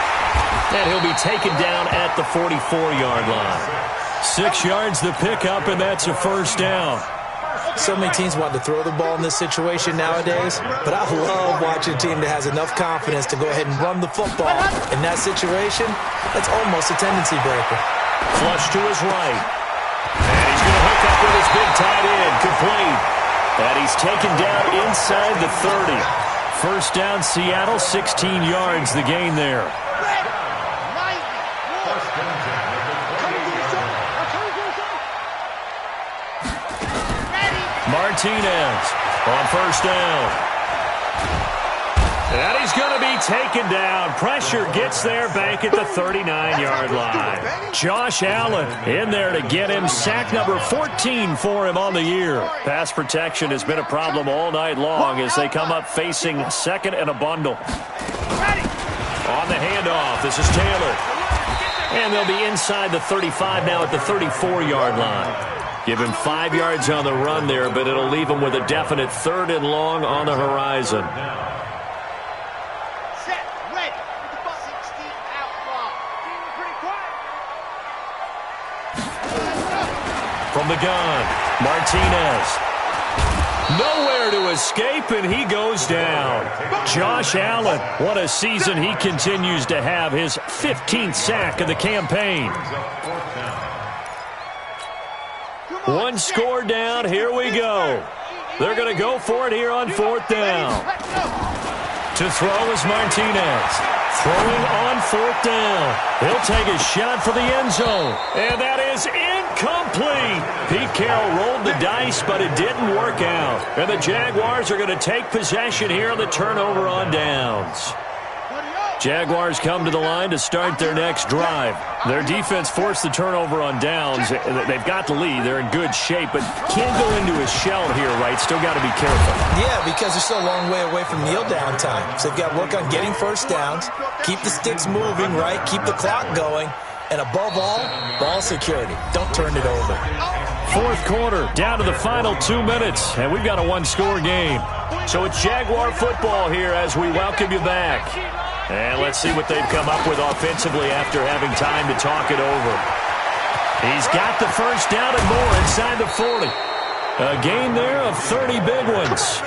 S4: And he'll be taken down at the 44-yard line. 6 yards the pickup, and that's a first down.
S6: So many teams want to throw the ball in this situation nowadays, but I love watching a team that has enough confidence to go ahead and run the football. In that situation, that's almost a tendency breaker.
S4: Flush to his right. And he's going to hook up with his big tight end, complete. And he's taken down inside the 30. First down, Seattle, 16 yards the gain there. Martinez on first down. And he's going to be taken down. Pressure gets there back at the 39-yard line. Josh Allen in there to get him. Sack number 14 for him on the year. Pass protection has been a problem all night long as they come up facing second and a bundle. On the handoff, this is Taylor. And they'll be inside the 35 now at the 34-yard line. Give him 5 yards on the run there, but it'll leave him with a definite 3rd and long on the horizon.
S1: Set, ready, 16 out long. Pretty quiet.
S4: From the gun, Martinez. Nowhere to escape, and he goes down. Josh Allen, what a season he continues to have. His 15th sack of the campaign. One score down, here we go. They're going to go for it here on 4th down. To throw is Martinez. Throwing on 4th down. He'll take a shot for the end zone. And that is incomplete. Pete Carroll rolled the dice, but it didn't work out. And the Jaguars are going to take possession here on the turnover on downs. Jaguars come to the line to start their next drive. Their defense forced the turnover on downs. They've got the lead. They're in good shape, but can't go into a shell here, right? Still got to be careful.
S6: Yeah, because they're still a long way away from kneel down time. So they've got to work on getting first downs, keep the sticks moving, right? Keep the clock going. And above all, ball security. Don't turn it over.
S4: Fourth quarter, down to the final 2 minutes, and we've got a one-score game. So it's Jaguar football here as we welcome you back. And let's see what they've come up with offensively after having time to talk it over. He's got the first down and more inside the 40. A gain there of 30 big ones.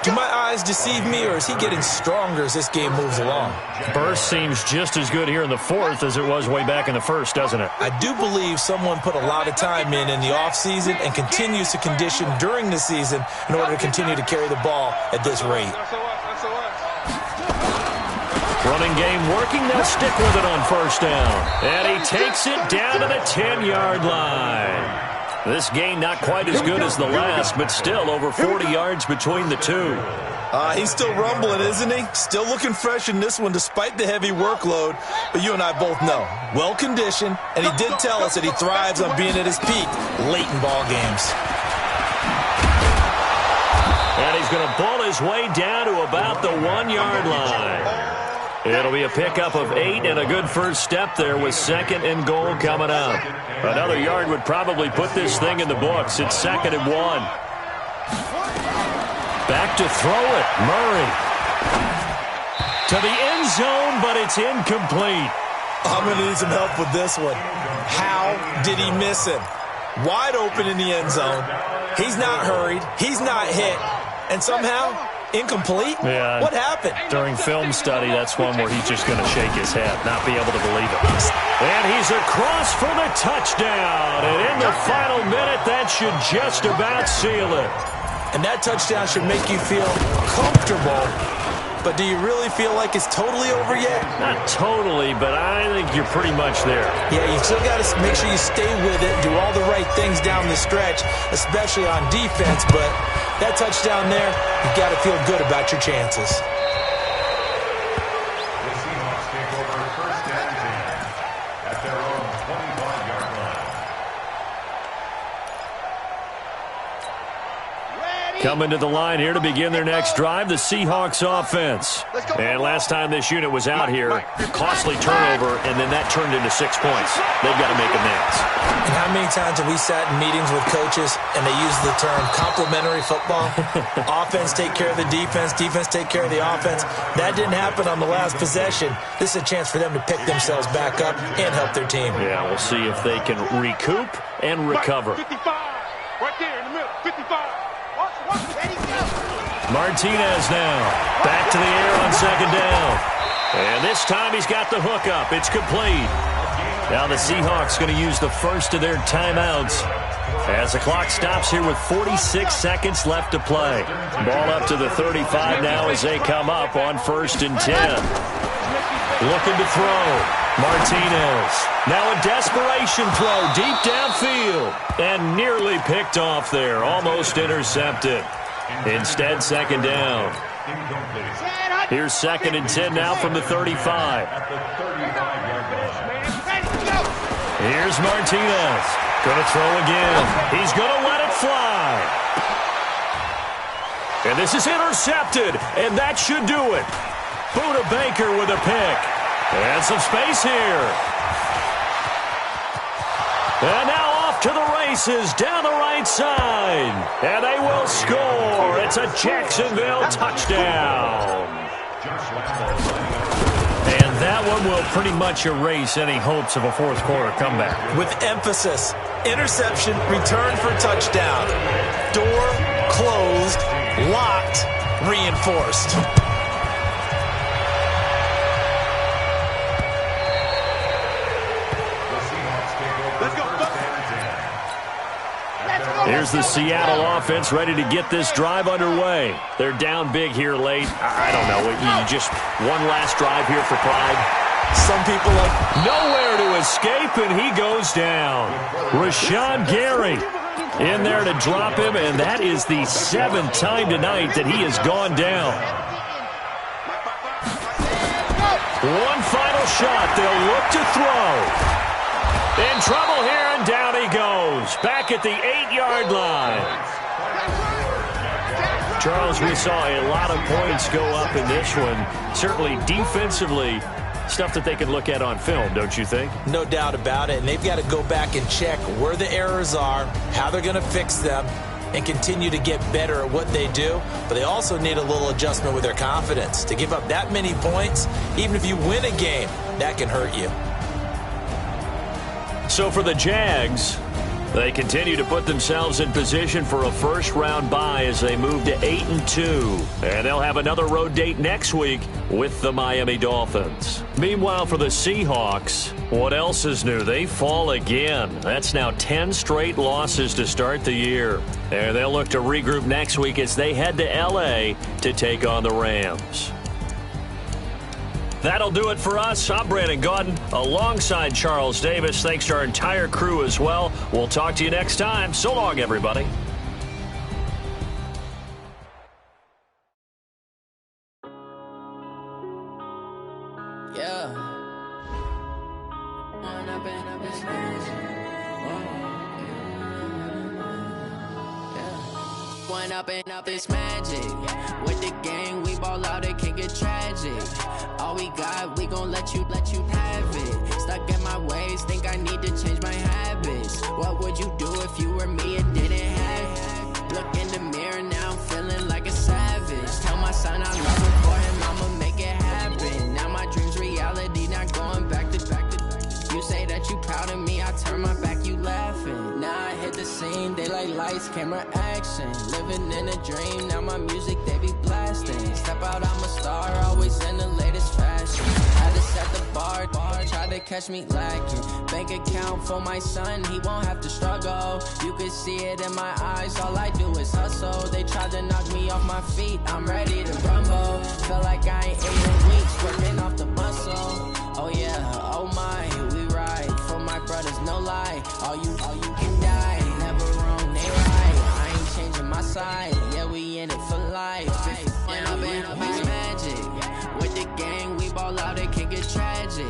S6: Do my eyes deceive me, or is he getting stronger as this game moves along?
S4: Burst seems just as good here in the fourth as it was way back in the first, doesn't it?
S6: I do believe someone put a lot of time in the offseason and continues to condition during the season in order to continue to carry the ball at this rate.
S4: Running game working. They'll stick with it on first down. And he takes it down to the 10-yard line. This gain not quite as good as the last, but still over 40 yards between the two.
S6: He's still rumbling, isn't he? Still looking fresh in this one despite the heavy workload. But you and I both know, well-conditioned, and he did tell us that he thrives on being at his peak late in ball games.
S4: And he's going to ball his way down to about the 1-yard line. It'll be a pickup of 8 and a good first step there with 2nd and goal coming up. Another yard would probably put this thing in the books. It's 2nd and 1. Back to throw it. Murray. To the end zone, but it's incomplete.
S6: I'm going to need some help with this one. How did he miss him? Wide open in the end zone. He's not hurried. He's not hit. And somehow, incomplete?
S4: Yeah.
S6: What happened?
S4: During film study, that's one where he's just going to shake his head, not be able to believe it. And he's across for the touchdown. And in the final minute, that should just about seal it.
S6: And that touchdown should make you feel comfortable but do you really feel like it's totally over yet?
S4: Not totally, but I think you're pretty much there.
S6: Yeah, you still got to make sure you stay with it, do all the right things down the stretch, especially on defense, but that touchdown there, you got to feel good about your chances.
S7: The Seahawks take over first and 10 at their own 25-yard line.
S4: Coming to the line here to begin their next drive, the Seahawks offense. And last time this unit was out here, costly turnover, and then that turned into 6 points. They've got to make amends.
S6: And how many times have we sat in meetings with coaches and they use the term complementary football? Offense take care of the defense, defense take care of the offense. That didn't happen on the last possession. This is a chance for them to pick themselves back up and help their team.
S4: Yeah, we'll see if they can recoup and recover.
S5: 55, right there in the middle, 55.
S4: Martinez now. Back to the air on second down. And this time he's got the hook up. It's complete. Now the Seahawks going to use the first of their timeouts as the clock stops here with 46 seconds left to play. Ball up to the 35 now as they come up on 1st and 10. Looking to throw. Martinez. Now a desperation throw deep downfield. And nearly picked off there. Almost intercepted. Instead, 2nd down. Here's 2nd and 10 now from the 35. Here's Martinez. Going to throw again. He's going to let it fly. And this is intercepted, and that should do it. Buda Baker with a pick. And some space here. And now off to the races down the right side. And they will score. It's a Jacksonville touchdown. And that one will pretty much erase any hopes of a fourth quarter comeback.
S6: With emphasis, interception, return for touchdown. Door closed, locked, reinforced.
S4: Here's the Seattle offense ready to get this drive underway. They're down big here late. I don't know. You just one last drive here for pride.
S6: Some people like
S4: nowhere to escape, and he goes down. Rashawn Gary in there to drop him, and that is the 7th time tonight that he has gone down. One final shot. They'll look to throw. In trouble here, and down he goes. Back at the 8-yard line. Charles, we saw a lot of points go up in this one. Certainly defensively, stuff that they can look at on film, don't you think?
S6: No doubt about it. And they've got to go back and check where the errors are, how they're going to fix them, and continue to get better at what they do. But they also need a little adjustment with their confidence. To give up that many points, even if you win a game, that can hurt you.
S4: So for the Jags, they continue to put themselves in position for a first-round bye as they move to 8-2. And they'll have another road date next week with the Miami Dolphins. Meanwhile, for the Seahawks, what else is new? They fall again. That's now 10 straight losses to start the year. And they'll look to regroup next week as they head to L.A. to take on the Rams. That'll do it for us. I'm Brandon Gaudin alongside Charles Davis. Thanks to our entire crew as well. We'll talk to you next time. So long, everybody.
S8: Yeah. One up and up is magic. With the gang, we ball out, it can get tragic. All we got, we gon' let you have it. Stuck in my ways, think I need to change my habits. What would you do if you were me and didn't have it? Look in the mirror, now I'm feeling like a savage. Tell my son I love him, for him, I'ma make it happen. Now my dream's reality, not going back to. You say that you proud of me, I turn my back, you laughing. Now I hit the scene, they like lights, camera, action. Living in a dream, now my music, they be blasting. Step out, I'm a star, always in the latest fashion. Tried to set the bar, tried to catch me lacking. Bank account for my son, he won't have to struggle. You can see it in my eyes, all I do is hustle. They tried to knock me off my feet, I'm ready to rumble. Felt like I ain't ate in weeks, working off the muscle. Oh yeah, oh my, we ride for my brothers, no lie. All you can die, never wrong, they right. I ain't changing my side, yeah, we in it for life. And I've been magic. With the gang, we ball out, it can get tragic.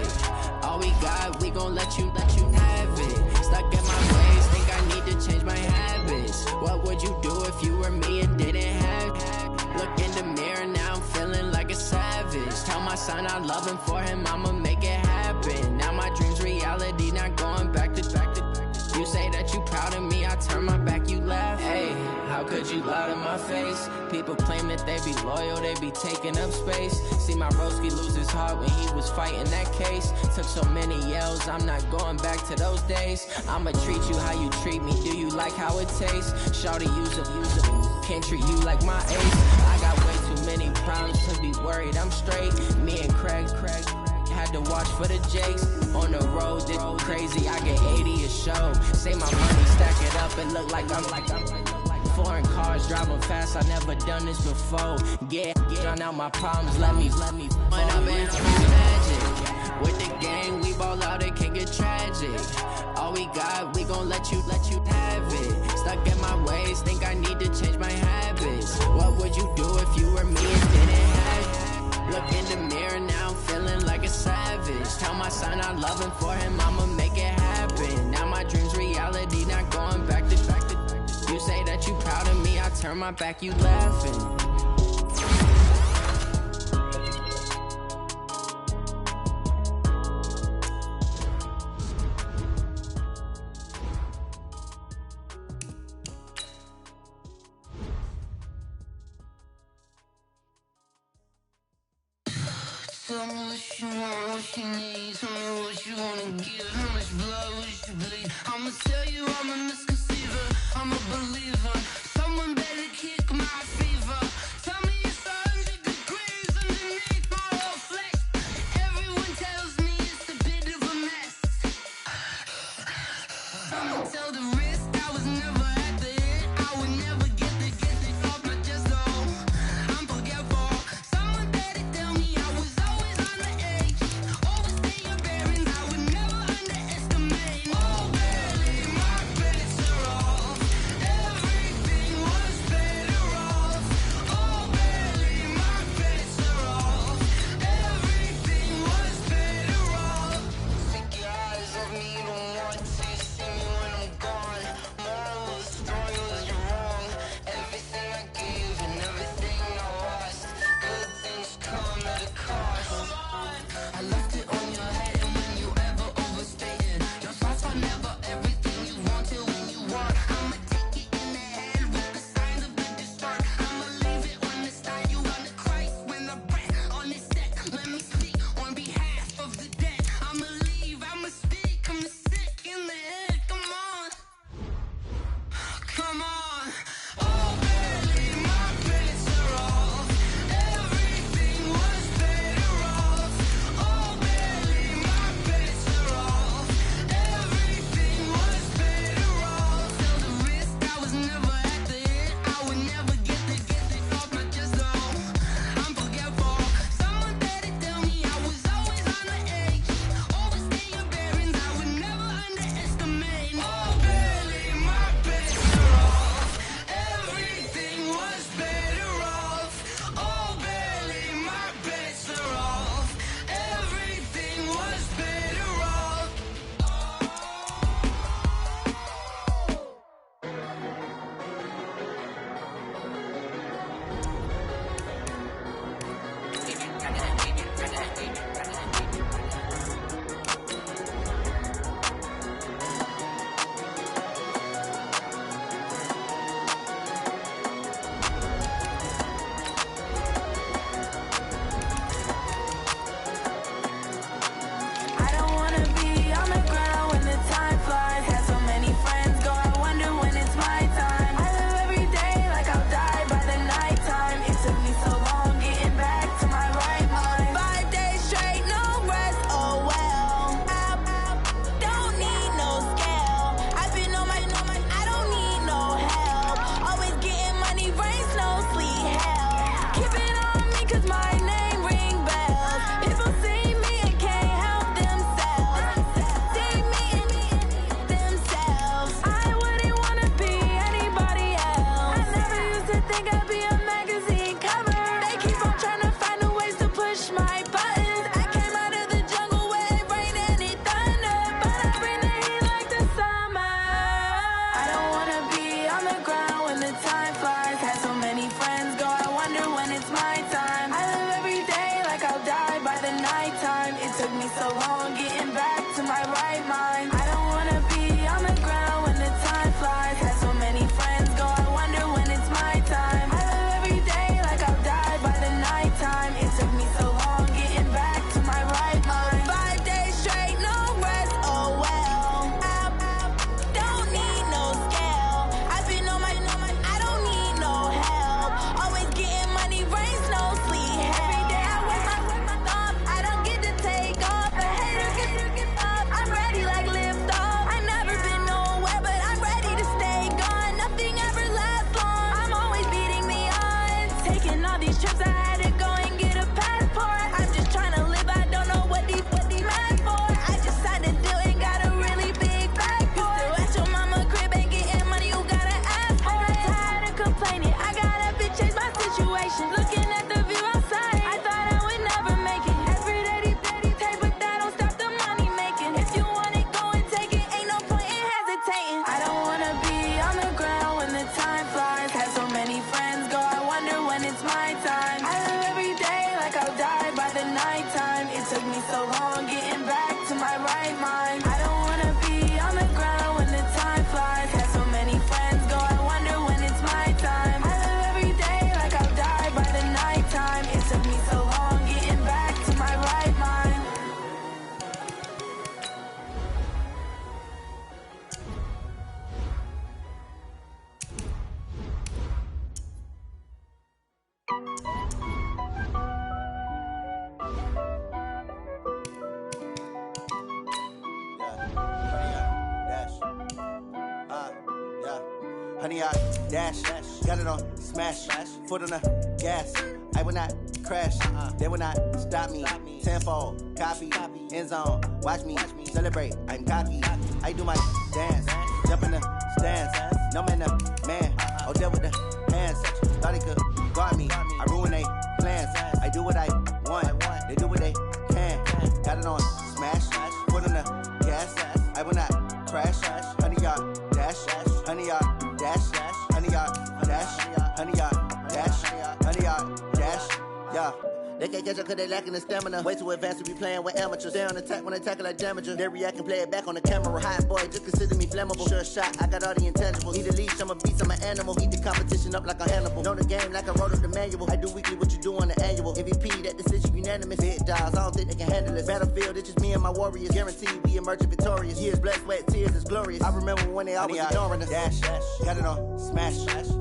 S8: All we got, we gon' let you have it. Stuck in my ways, think I need to change my habits. What would you do if you were me and didn't have it? Look in the mirror, now I'm feeling like a savage. Tell my son I love him, for him I'ma make it happen. Now my dream's reality, not going back to. You say that you proud of me, I turn my back, you laugh. Hey, how could you lie to my face? People claim that they be loyal, they be taking up space. See my broski lose his heart when he was fighting that case. Took so many yells, I'm not going back to those days. I'ma treat you how you treat me, do you like how it tastes? Shawty, use it, can't treat you like my ace. I got way too many problems to be worried, I'm straight. Me and Craig had to watch for the Jakes. On the road, this crazy, I get 80 a show. Say my money, stack it up and look like I'm foreign cars, driving fast, I never done this before. Get on out my problems, let me When I've been magic. With the gang, we ball out, it can get tragic. All we got, we gon' let you have it. Stuck in my ways, think I need to change my habits. What would you do if you were me and didn't have it? Look in the mirror, now I'm feeling like a savage. Tell my son I love him, for him I'ma make it happen. Now my dream's reality, not going back to. You say that you proud of me, I turn my back, you laughing.
S9: Tell me what you want, what you need. Tell me what you wanna give. How much blood would you bleed? I'ma tell you I'm a misconceiver, I'm a believer. Someone better kick my fever. Tell me it's 100 degrees underneath my whole flesh. Everyone tells me it's a bit of a mess. Someone tell the risk I was never at the hit. I would never get the off my chest, though. I'm forgetful. Someone better tell me I was always on the edge. Overstay your bearings, I would never underestimate. Oh, barely, my credits are off. Everything was better mind. I don't wanna be on the ground when the time flies. Had so many friends go, I wonder when it's my time. I live every day like I'll die by the nighttime. It took me so long getting back to my right mind.
S3: Honey, I dash, got it on smash, foot on the gas. I will not crash, they will not stop me. Tenfold, copy, end zone, watch me celebrate. I'm cocky, I do my dance, jump in the stands. No man, man, oh there with the hands. Thought he could guard me, I ruin they plans. I do what I want, they do what they can. Got it on smash, foot on the gas. I will not crash, honey, y'all dash, honey, y'all dash, honey, y'all dash, honey, y'all dash, honey, y'all dash, yeah. They can't catch up cause they lacking the stamina. Way too advanced to be playing with amateurs. They on attack when they tackle like damager. They react and play it back on the camera. Hot boy, just consider me flammable. Sure shot, I got all the intangibles. Need a leash, I'm a beast, I'm an animal. Eat the competition up like a Hannibal. Know the game like I wrote up the manual. I do weekly what you do on the annual. MVP, that decision unanimous. Big dogs, I don't think they can handle it. Battlefield, it's just me and my warriors. Guaranteed we emerge victorious. Years, blood, sweat, tears, it's glorious. I remember when they always ignoring us. Dash, got it on smash,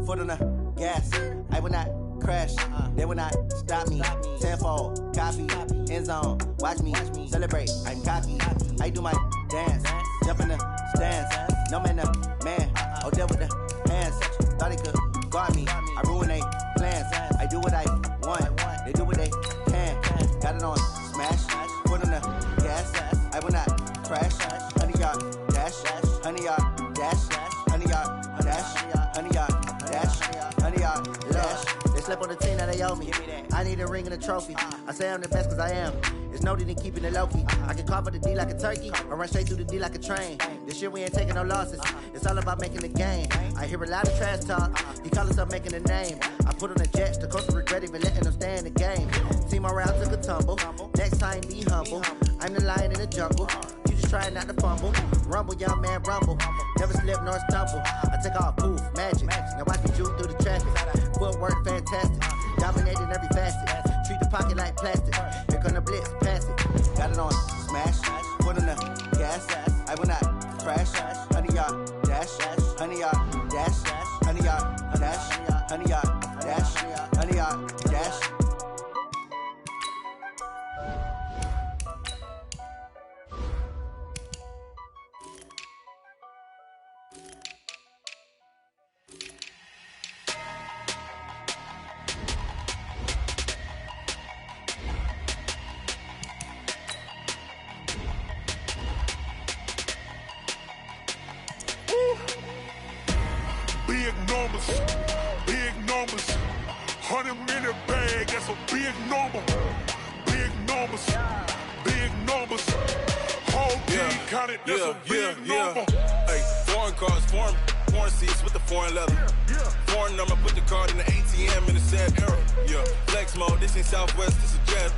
S3: foot on the gas. I will not crash, they will not stop me. Tenfold, copy, end zone, watch me celebrate. I'm cocky, I do my dance, jump in the stands. No man, man, oh there with the hands. Thought he could guard me, I ruin they plans. I do what I want, they do what they can. Got it on smash, foot on the gas. I will not crash, honey, y'all dash, honey, y'all dash, honey, y'all dash, honey, y'all dash, honey, y'all dash. They slept on the team, now they owe me. I need a ring and a trophy. I say I'm the best cause I am. It's noted in keeping it low-key. I can carve up the D like a turkey or run straight through the D like a train. This year we ain't taking no losses. It's all about making the game. I hear a lot of trash talk. He call himself making a name. I put on the Jets. The coach will regret even letting them stay in the game. Team around took a tumble. Next time be humble. I'm the lion in the jungle. You just try not to fumble. Rumble, young man, rumble. Never slip nor stumble. I take off, poof, magic. Now watch me juke through the traffic. Footwork fantastic. Dominating every facet. Treat the pocket like plastic. Here come the blitz, pass it. Got it on smash, foot on the gas. I will not crash. Honey, y'all dash, honey, y'all dash, honey, y'all dash, honey, y'all dash, honey, y'all dash.
S5: Big numbers, 100-minute bag, that's a big number. Big numbers, whole team counted, that's a big number.
S10: Hey, foreign cars, foreign seats with the foreign leather. Foreign number, put the card in the ATM in a sad era. Yeah, flex mode, this ain't Southwest, this is jet.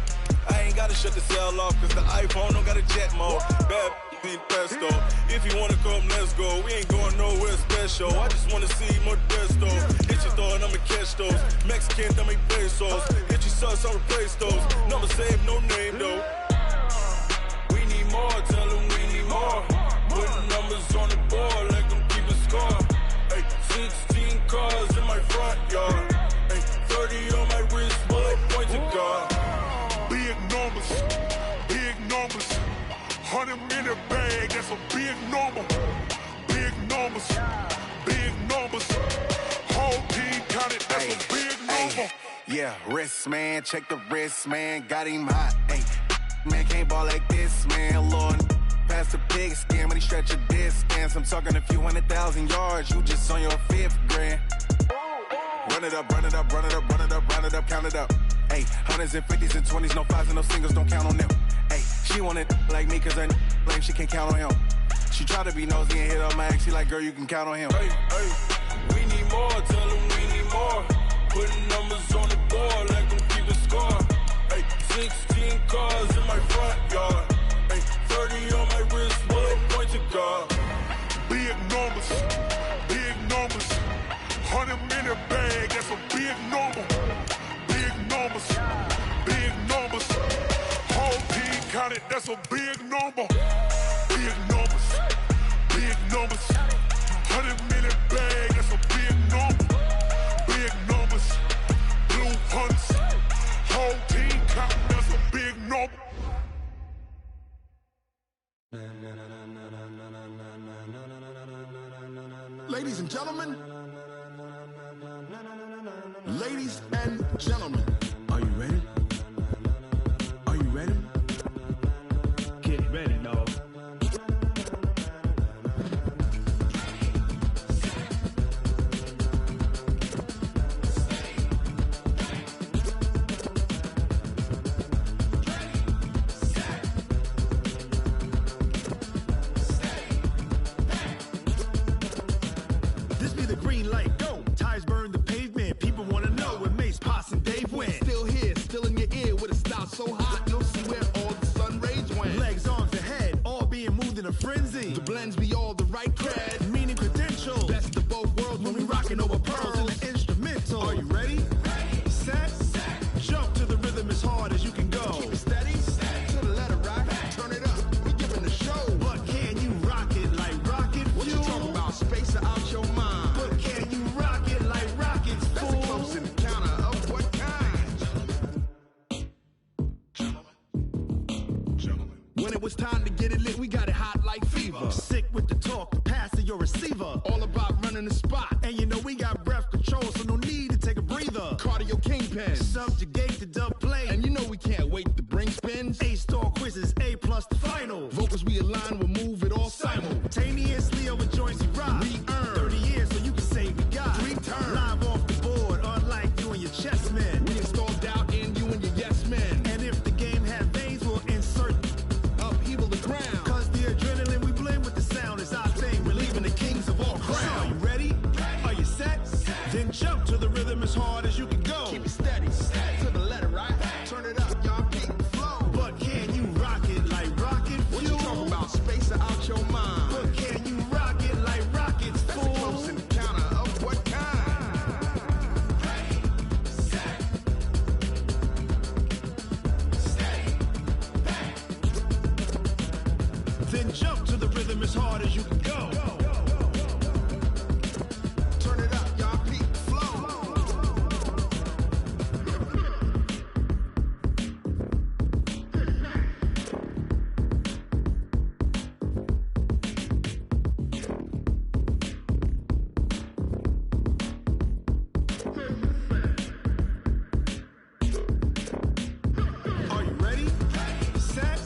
S10: I ain't gotta shut the cell off, cause the iPhone don't got a jet mode. Bad be pesto. If you wanna come, let's go. We ain't going nowhere special. I just wanna see more desto. Hit your thought, I'ma catch those. Mexican, dame pesos. Hit your sus, I'll replace those. Number saved, no name though. We need more, tell them we need more. Putting numbers on the board, let them keep a score. Hey, 16 cars in my front yard. Hey, 30 on my wrist, bullet point to God.
S5: Big numbers, 100-minute bag, that's a big number. Big numbers, whole team counted, that's a big number.
S11: Yeah, wrist man, check the wrist man, got him hot. Ay, man can't ball like this, man. Lord, past the pig skin when he stretch a distance. I'm talking a few 100,000 yards, you just on your 5th grand. Run it up, count it up. Ay, hundreds and 50s and 20s, no 5s and no singles, don't count on them. Ay, she want it like me, cause her blame, she can't count on him. She try to be nosy and hit up my ex, she like, girl, you can count on him.
S10: Hey, we need more, tell them we need more. Putting numbers on the board, let them keep a score. Hey, 16 cars in my front yard. Hey, 30 on my wrist,
S5: that's a big number. Big numbers, big numbers. 100 million bag, that's a big number. Big numbers, blue hunts. Whole team counting, that's a big number.
S12: Ladies and gentlemen, ladies and gentlemen, are you ready? Are you ready? Get ready, dog. This be the green light, go. Tires burn the pavement. People want to know where Mace, Pops, and Dave went. Still here, still in your ear with a style so hot, you'll see where all the sun rays went. Legs, arms, and head, all being moved in a frenzy. The blends be all the right cred, meaning credentials. Best of both worlds when we rockin' over pearls in the instrumental. Are you ready? Set, jump to the rhythm as hard as you can go. Keep it steady, to the letter rock, turn it up. We giving the show. But can you rock it like rocket fuel? What you talking about? Space out your mind. But can you rock it like rockets, fool? That's a close encounter of what kind? Gentlemen. When it was time to get it lit, we got it hot like fever. Sick with the talk, the pass to your receiver. All about running the spot. And you know we got breath control, so no need to take a breather. Cardio kingpin, subjugate the dub play. And you know we can't wait to bring spins. A-star quizzes, A+ the final. Vocals we align, we'll move it all simultaneously over joints we rock. We earn 30 years, so you can say we got 3 turns. Live off the board, unlike you and your chess men. We install doubt in you and your yes men. And if the game had veins, we'll insert upheaval the ground. Cause the adrenaline we blend with the sound is our thing. We're leaving the kings of all crowns. So are you ready? Are you set? Then jump to the rhythm as hard as you can go. Keep it steady, to the letter, right? Turn it up, y'all keep the flow. But can you rock it like rocket fuel? What you talking about? Space out your mind. But can you rock it like rockets, fool? That's a close encounter of what kind? Then jump to the rhythm as hard as you can go. Turn it up, y'all peep the flow. Are you ready? Set,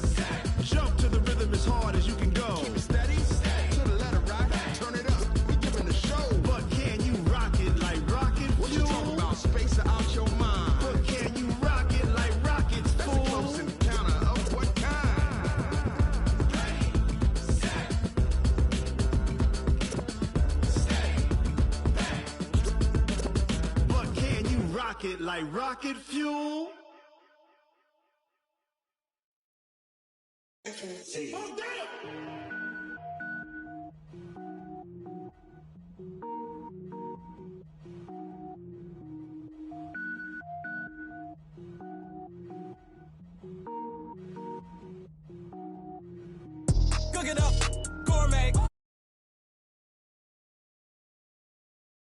S12: jump to the rhythm as hard as you can go. Keep it steady, to the letter rock, turn it up. We giving the show. But can you rock it like rocket fuel? What you talking about? Space out your mind. But can you rock it like rockets, fool? That's a close encounter of what kind? But can you rock it like rocket fuel?
S3: Cook it up.